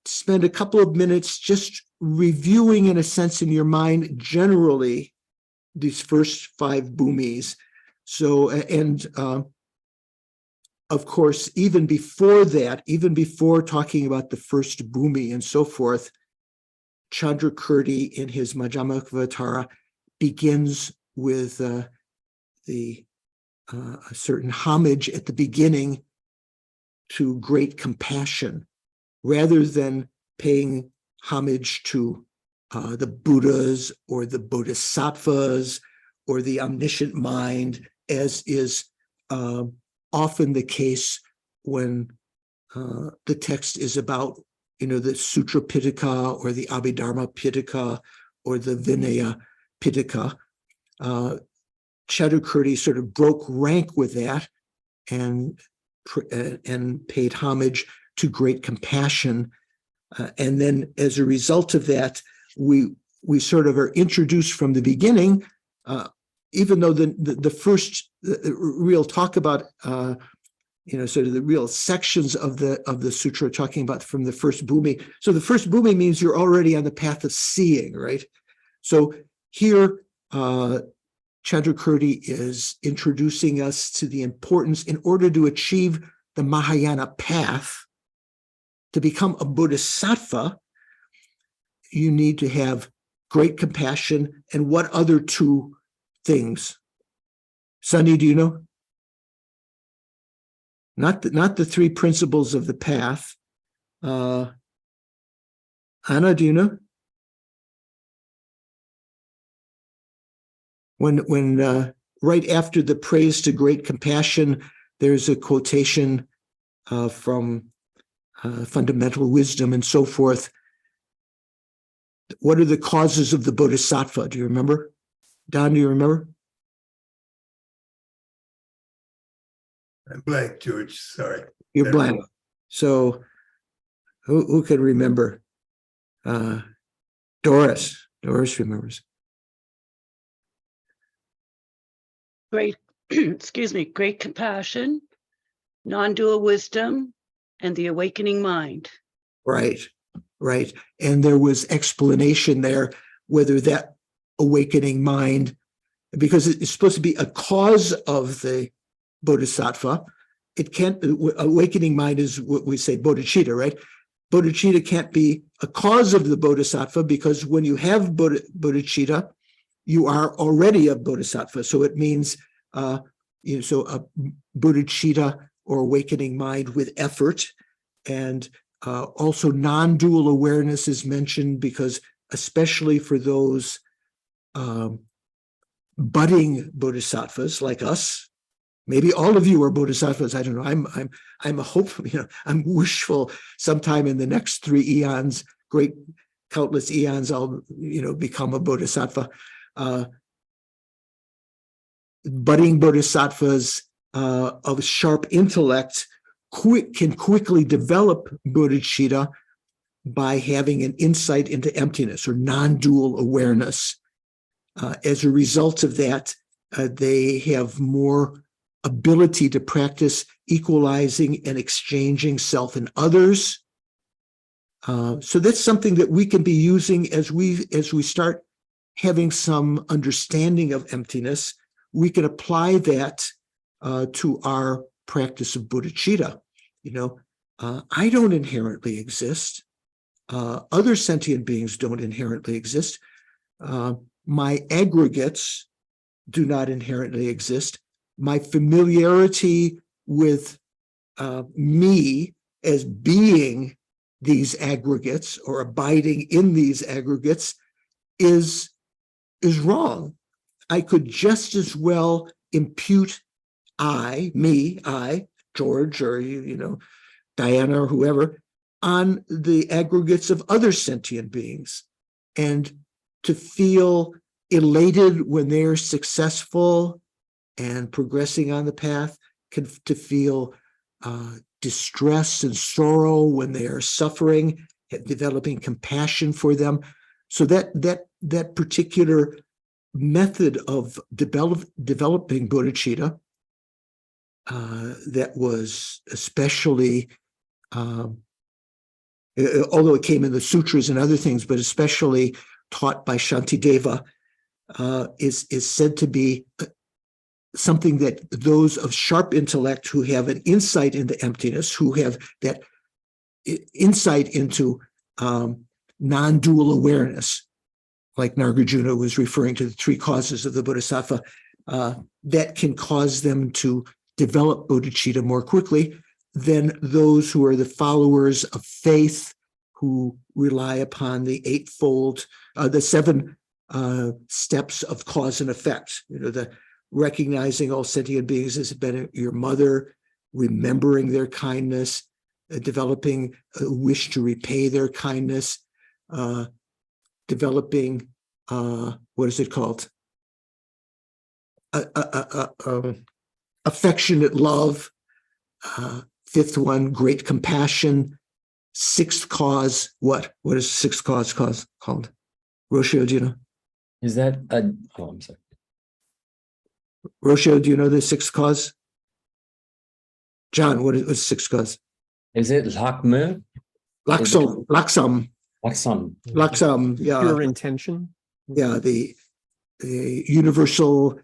spend a couple of minutes just reviewing, in a sense, in your mind, generally, these first 5 bhumis. So, and of course, even before that, even before talking about the first bhumi and so forth, Chandrakirti in his Madhyamaka begins with a certain homage at the beginning to great compassion, rather than paying homage to the Buddhas or the Bodhisattvas or the omniscient mind, as is often the case when the text is about, the Sutra Pitaka or the Abhidharma Pitaka or the Vinaya Pitaka. Chandrakirti sort of broke rank with that and paid homage to great compassion. And then as a result of that, we sort of are introduced from the beginning, even though the first real talk about, sort of the real sections of the sutra talking about from the first bhumi. So the first bhumi means you're already on the path of seeing, right? So here, Chandrakirti is introducing us to the importance, in order to achieve the Mahayana path, to become a bodhisattva, you need to have great compassion. And what other 2 things? Sunny, do you know? Not the 3 principles of the path. Anna, do you know? When right after the praise to great compassion, there's a quotation from fundamental wisdom and so forth. What are the causes of the bodhisattva? Do you remember? Don, do you remember? I'm blank, George. Sorry. You're blank. So who can remember? Doris. Doris remembers. Great, excuse me, great compassion, non-dual wisdom, and the awakening mind. Right. And there was explanation there whether that awakening mind, because it's supposed to be a cause of the bodhisattva. It can't, awakening mind is what we say bodhicitta, right? Bodhicitta can't be a cause of the bodhisattva, because when you have bodhicitta, you are already a bodhisattva. So it means, so a bodhicitta or awakening mind with effort. And also non-dual awareness is mentioned, because especially for those budding bodhisattvas like us, maybe all of you are bodhisattvas. I don't know. I'm a hopeful, I'm wishful sometime in the next 3 eons, great countless eons, I'll, become a bodhisattva. Budding bodhisattvas of sharp intellect can quickly develop bodhicitta by having an insight into emptiness or non-dual awareness. As a result of that, they have more ability to practice equalizing and exchanging self and others. So that's something that we can be using as we start having some understanding of emptiness. we can apply that to our practice of bodhicitta. You know, I don't inherently exist. Other sentient beings don't inherently exist. My aggregates do not inherently exist. My familiarity with me as being these aggregates or abiding in these aggregates is wrong. I could just as well impute I, George, or you know, Diana or whoever, on the aggregates of other sentient beings, and to feel elated when they're successful and progressing on the path, to feel distress and sorrow when they are suffering, developing compassion for them. So that particular method of developing bodhicitta that was especially, although it came in the sutras and other things, but especially taught by Shantideva, is said to be something that those of sharp intellect who have an insight into emptiness, who have that insight into non-dual awareness, like Nagarjuna was referring to the three causes of the bodhisattva, that can cause them to develop bodhicitta more quickly than those who are the followers of faith, who rely upon the eightfold, the seven steps of cause and effect. You know, the recognizing all sentient beings as being your mother, remembering their kindness, developing a wish to repay their kindness, developing what is it called? Affectionate love. Fifth one, great compassion. Sixth cause, what? What is sixth cause called? Roshio, do you know? Is that oh, I'm sorry. Roshio, do you know the sixth cause? John, what's sixth cause? Is it lakme? Laksam, yeah. Pure intention. Yeah, the universal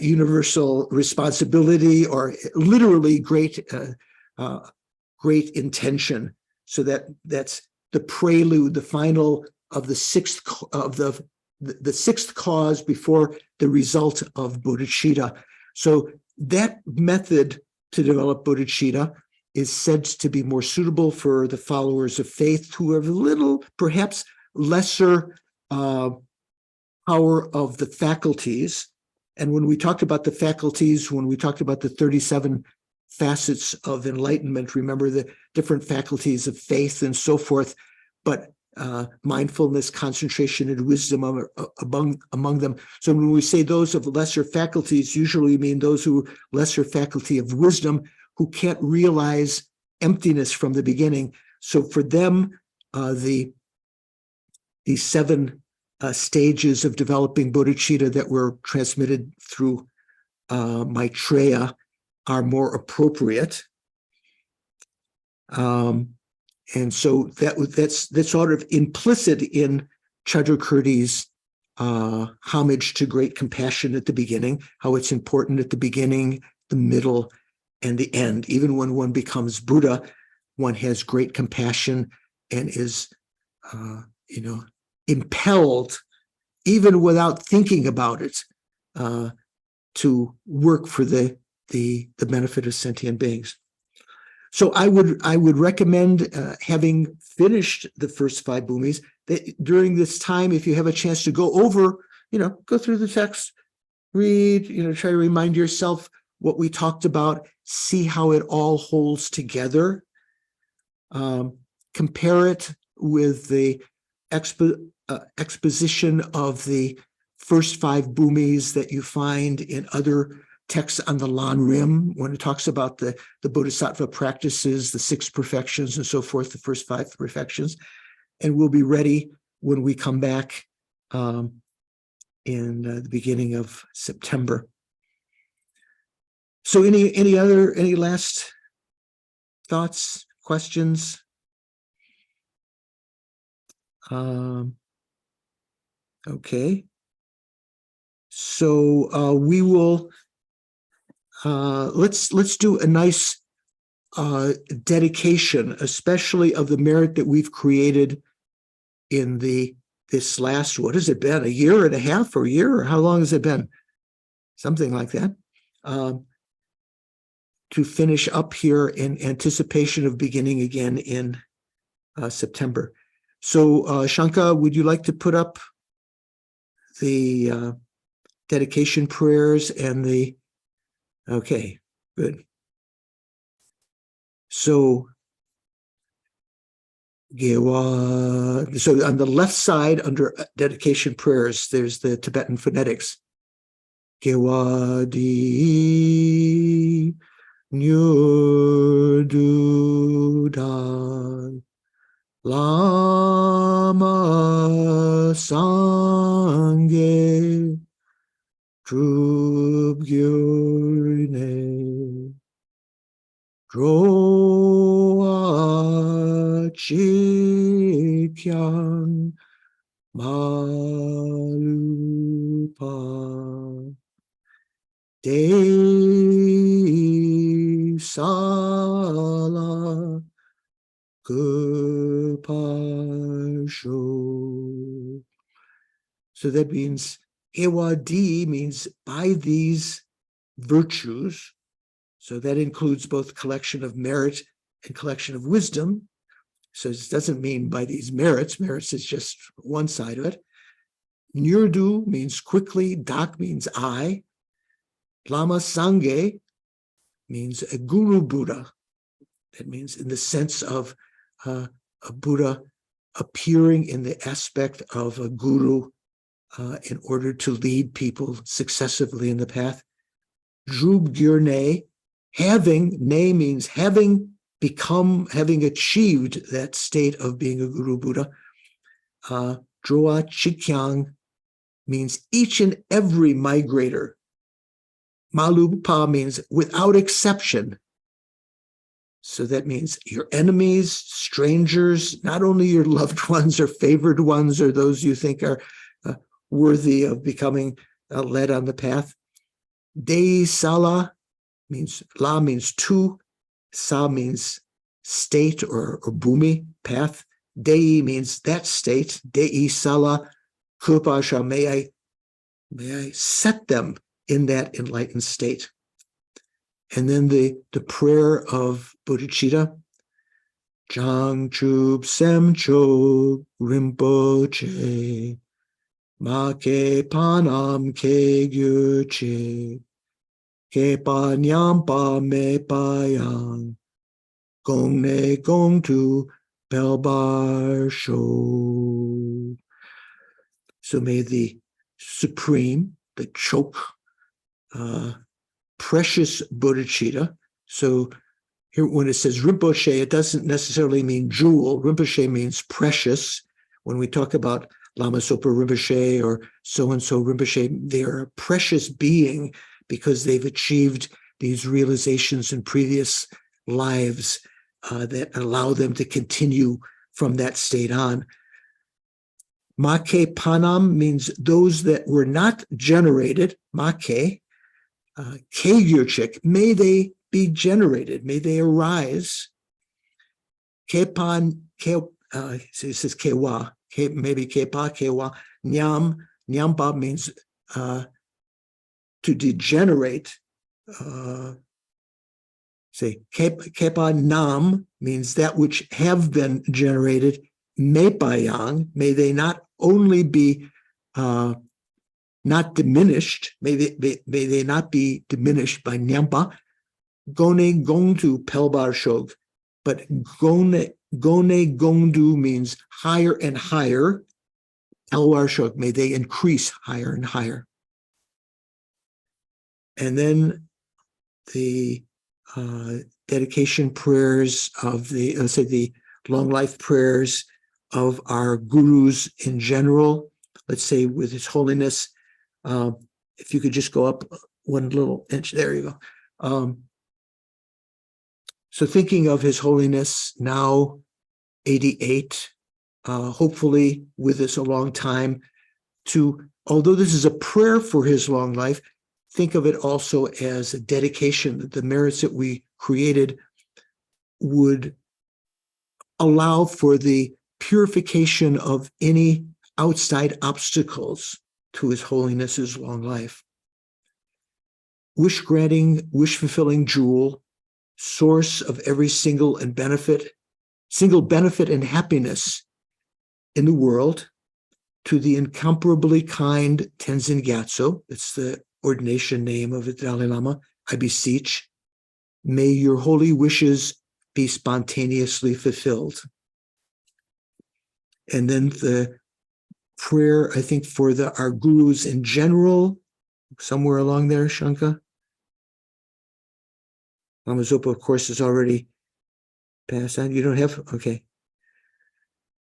universal responsibility, or literally great intention. So that's the prelude, the final of the sixth of the sixth cause before the result of bodhicitta. So that method to develop bodhicitta is said to be more suitable for the followers of faith who have a little, perhaps lesser power of the faculties. And when we talked about the faculties, when we talked about the 37 facets of enlightenment, remember the different faculties of faith and so forth, but mindfulness, concentration, and wisdom are among them. So when we say those of lesser faculties, usually mean those who lesser faculty of wisdom, who can't realize emptiness from the beginning. So for them, these seven stages of developing bodhicitta that were transmitted through Maitreya are more appropriate. And so that's sort of implicit in Chandrakirti's homage to great compassion at the beginning, how it's important at the beginning, the middle, and the end. Even when one becomes Buddha, one has great compassion and is, impelled, even without thinking about it, to work for the benefit of sentient beings. So I would recommend, having finished the first five bhumis, that during this time, if you have a chance to go over, go through the text, read, try to remind yourself what we talked about, see how it all holds together, compare it with the exposition of the first five bhumis that you find in other texts on the Lan Rim, when it talks about the bodhisattva practices, the six perfections and so forth, the first five perfections. And we'll be ready when we come back in the beginning of September. So any last thoughts, questions? Okay. So we will, let's do a nice dedication, especially of the merit that we've created in this last, what has it been, a year and a half or a year, or how long has it been? Something like that. To finish up here in anticipation of beginning again in September. So Shanka, would you like to put up the dedication prayers and the, okay, good. So, so on the left side under dedication prayers, there's the Tibetan phonetics. Gewadi Nyurdudan Lama Sangye Drubgyurne Droa Chikyang Malupa De Sala Kupasho. So that means Ewadi means by these virtues. So that includes both collection of merit and collection of wisdom. So it doesn't mean by these merits. Merits is just one side of it. Nyurdu means quickly. Dak means I. Lama Sangye means a guru Buddha. That means in the sense of a Buddha appearing in the aspect of a guru in order to lead people successively in the path. Drubgyurne, having, ne means having become, having achieved that state of being a guru Buddha. Droa Chikyang means each and every migrator. Malupa means without exception. So that means your enemies, strangers, not only your loved ones or favored ones or those you think are worthy of becoming led on the path. Dei Sala means, La means two, Sa means state or bhumi, path. Dei means that state. Dei Sala Kupasha, may I set them in that enlightened state. And then the prayer of bodhicitta. Changchub Semcho Rinpoche Ma ke panam ke gyurche ke pa nyampa me payang gong ne gong tu pelbar sho. So may the supreme, the choke, precious bodhicitta. So here, when it says Rinpoche, it doesn't necessarily mean jewel. Rinpoche means precious. When we talk about Lama Sopa Rinpoche or so-and-so Rinpoche, they're a precious being because they've achieved these realizations in previous lives that allow them to continue from that state on. Make Panam means those that were not generated, Make, Kegyurchik, may they be generated, may they arise. Kepan, so it says Kewa, maybe Kepa, Kewa, Nyam, Nyampa means to degenerate. Say Kepa Nam means that which have been generated. Mepayang, may they not only be not diminished, may they not be diminished by Nyampa. Gone Gongdu Pelbar Shog, but Gone Gongdu means higher and higher. Pelbar Shog, may they increase higher and higher. And then the dedication prayers of the, let's say the long life prayers of our gurus in general, let's say with His Holiness. If you could just go up one little inch, there you go. So thinking of His Holiness, now 88, hopefully with us a long time, to although this is a prayer for his long life, think of it also as a dedication that the merits that we created would allow for the purification of any outside obstacles to his holiness's long life. Wish granting, wish fulfilling jewel, source of every single benefit and happiness in the world, to the incomparably kind Tenzin Gyatso, it's the ordination name of the Dalai Lama, I beseech, may your holy wishes be spontaneously fulfilled. And then the prayer, I think, for our gurus in general, somewhere along there, Shanka. Lama Zopa, of course, is already passed on. You don't have? Okay.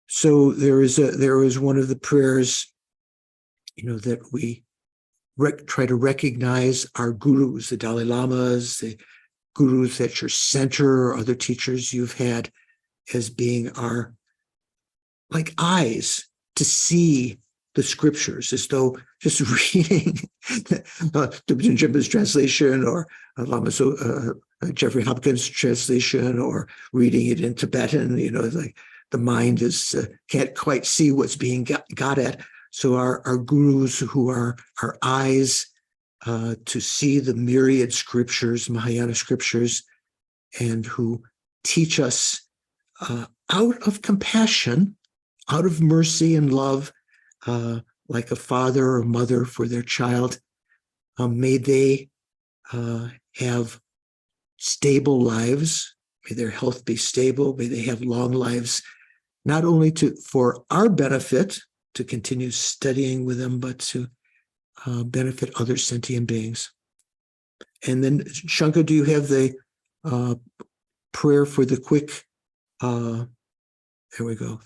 So there is one of the prayers, that we try to recognize our gurus, the Dalai Lamas, the gurus at your center, or other teachers you've had, as being our like eyes to see the scriptures, as though just reading Dubjin Jimba's translation or Jeffrey Hopkins' translation, or reading it in Tibetan, like the mind can't quite see what's being got at. So our gurus, who are our eyes to see the myriad scriptures, Mahayana scriptures, and who teach us out of compassion, out of mercy and love, like a father or mother for their child, may they have stable lives, may their health be stable, may they have long lives, not only for our benefit, to continue studying with them, but to benefit other sentient beings. And then, Shankar, do you have the prayer for the quick, there we go,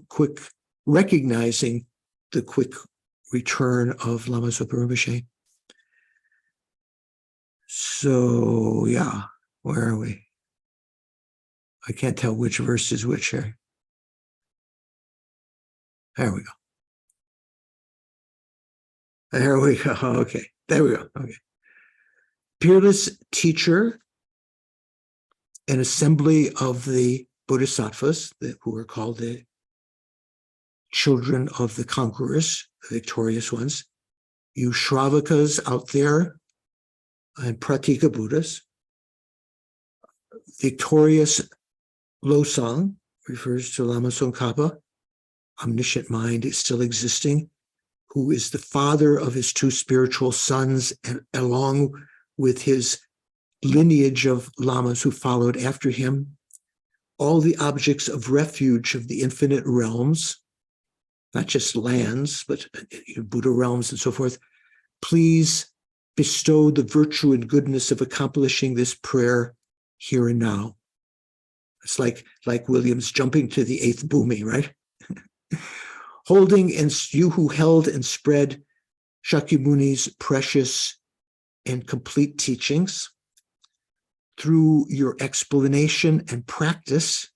quick recognizing the quick return of Lama Zopa Rinpoche? So, yeah, where are we? I can't tell which verse is which here. There we go. There we go. Okay. There we go. Okay. Peerless teacher and assembly of the bodhisattvas, who are called the children of the conquerors, the victorious ones. You Shravakas out there and Pratika Buddhas. Victorious Losang refers to Lama Tsongkhapa, omniscient mind is still existing, who is the father of his two spiritual sons, and along with his lineage of lamas who followed after him, all the objects of refuge of the infinite realms, not just lands, but Buddha realms and so forth, please bestow the virtue and goodness of accomplishing this prayer here and now. It's like Williams jumping to the eighth bhumi, right? Holding, and you who held and spread Shakyamuni's precious and complete teachings, through your explanation and practice,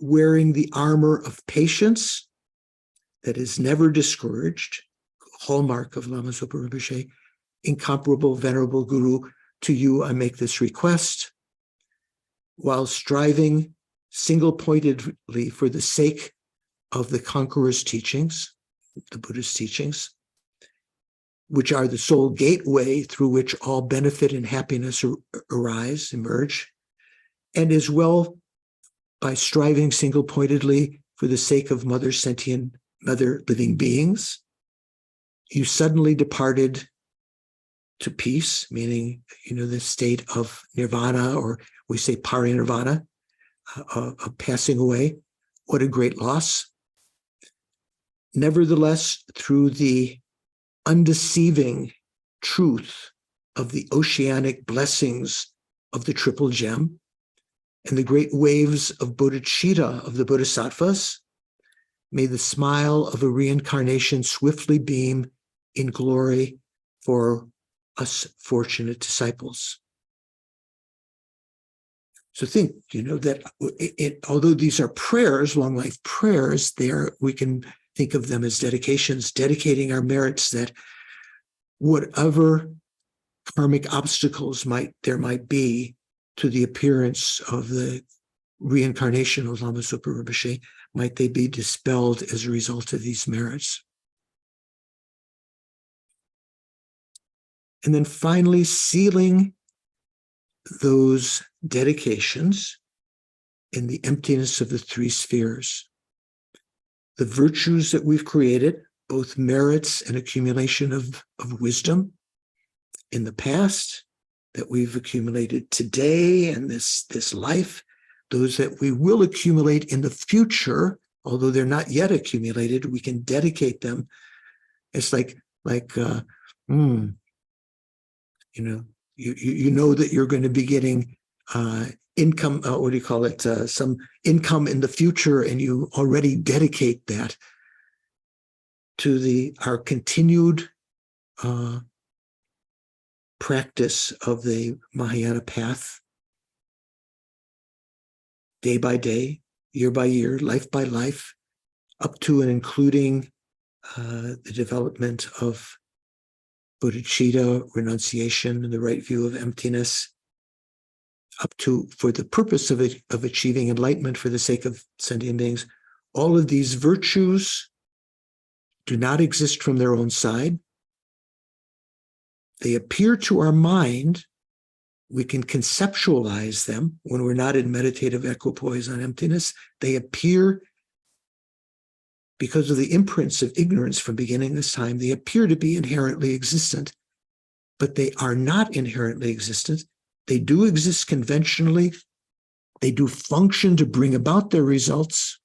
wearing the armor of patience that is never discouraged, hallmark of Lama Zopa Rinpoche, incomparable, venerable Guru, to you I make this request, while striving single-pointedly for the sake of the conqueror's teachings, the Buddhist teachings, which are the sole gateway through which all benefit and happiness emerge, and as well by striving single-pointedly for the sake of mother living beings. You suddenly departed to peace, meaning, the state of nirvana, or we say parinirvana, of passing away. What a great loss. Nevertheless, through the undeceiving truth of the oceanic blessings of the triple gem and the great waves of bodhicitta of the bodhisattvas, may the smile of a reincarnation swiftly beam in glory for us fortunate disciples. So think, that although these are prayers, long life prayers, we can think of them as dedications, dedicating our merits that whatever karmic obstacles there might be to the appearance of the reincarnation of Lama Zopa Rinpoche, might they be dispelled as a result of these merits. And then finally, sealing those dedications in the emptiness of the three spheres. The virtues that we've created, both merits and accumulation of wisdom in the past, that we've accumulated today and this life, those that we will accumulate in the future, although they're not yet accumulated, we can dedicate them. It's like you know that you're going to be getting income, what do you call it, some income in the future, and you already dedicate that to our continued practice of the Mahayana path, day by day, year by year, life by life, up to and including the development of bodhicitta, renunciation, and the right view of emptiness, up to, for the purpose of achieving enlightenment for the sake of sentient beings. All of these virtues do not exist from their own side. They appear to our mind. We can conceptualize them when we're not in meditative equipoise on emptiness. They appear because of the imprints of ignorance from beginning this time. They appear to be inherently existent, but they are not inherently existent. They do exist conventionally. They do function to bring about their results,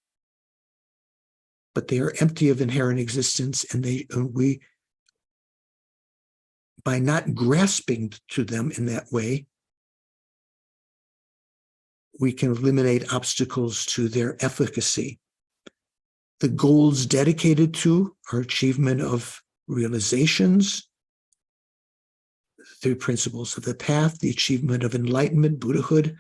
but they are empty of inherent existence, and we, by not grasping to them in that way, we can eliminate obstacles to their efficacy. The goals dedicated to are achievement of realizations, the three principles of the path, the achievement of enlightenment, Buddhahood.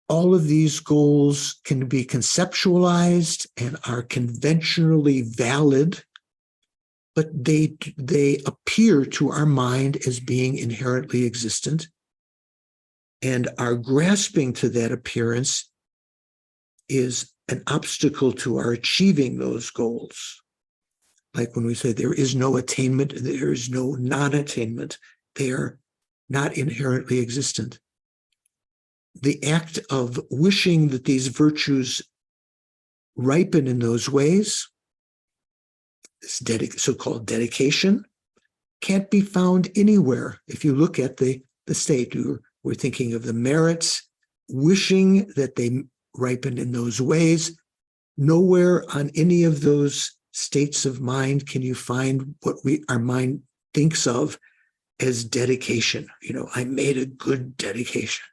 All of these goals can be conceptualized and are conventionally valid, but they appear to our mind as being inherently existent. And our grasping to that appearance is an obstacle to our achieving those goals. Like when we say there is no attainment, there is no non-attainment, they are not inherently existent. The act of wishing that these virtues ripen in those ways, this so-called dedication, can't be found anywhere. If you look at the state, we're thinking of the merits, wishing that they ripen in those ways. Nowhere on any of those states of mind can you find what our mind thinks of as dedication. I made a good dedication.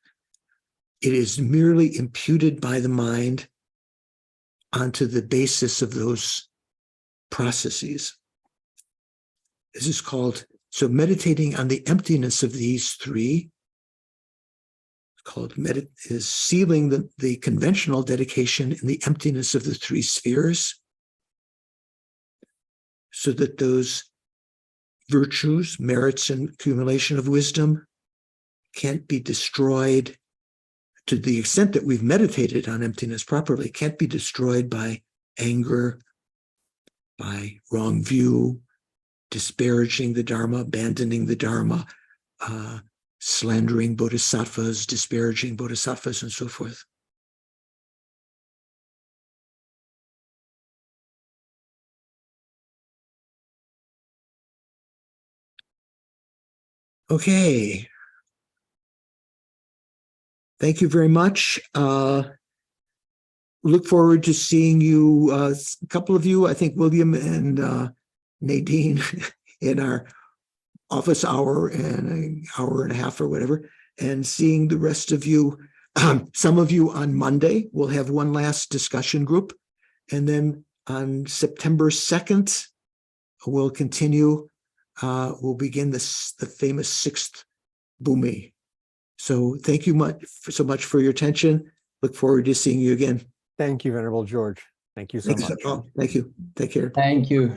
It is merely imputed by the mind onto the basis of those processes. This is called, so meditating on the emptiness of these three is sealing the conventional dedication in the emptiness of the three spheres, so that those virtues, merits, and accumulation of wisdom can't be destroyed to the extent that we've meditated on emptiness properly, can't be destroyed by anger, by wrong view, disparaging the Dharma, abandoning the Dharma, slandering bodhisattvas, disparaging bodhisattvas, and so forth. Okay. Thank you very much. Look forward to seeing you, a couple of you, I think William and Nadine, in our office hour and an hour and a half or whatever, and seeing the rest of you, some of you on Monday. We'll have one last discussion group. And then on September 2nd, we'll continue. We'll begin the famous 6th Bhumi. So thank you so much for your attention. Look forward to seeing you again. Thank you, Venerable George. Thank you so Thank you, much. Paul. Thank you. Take care. Thank you.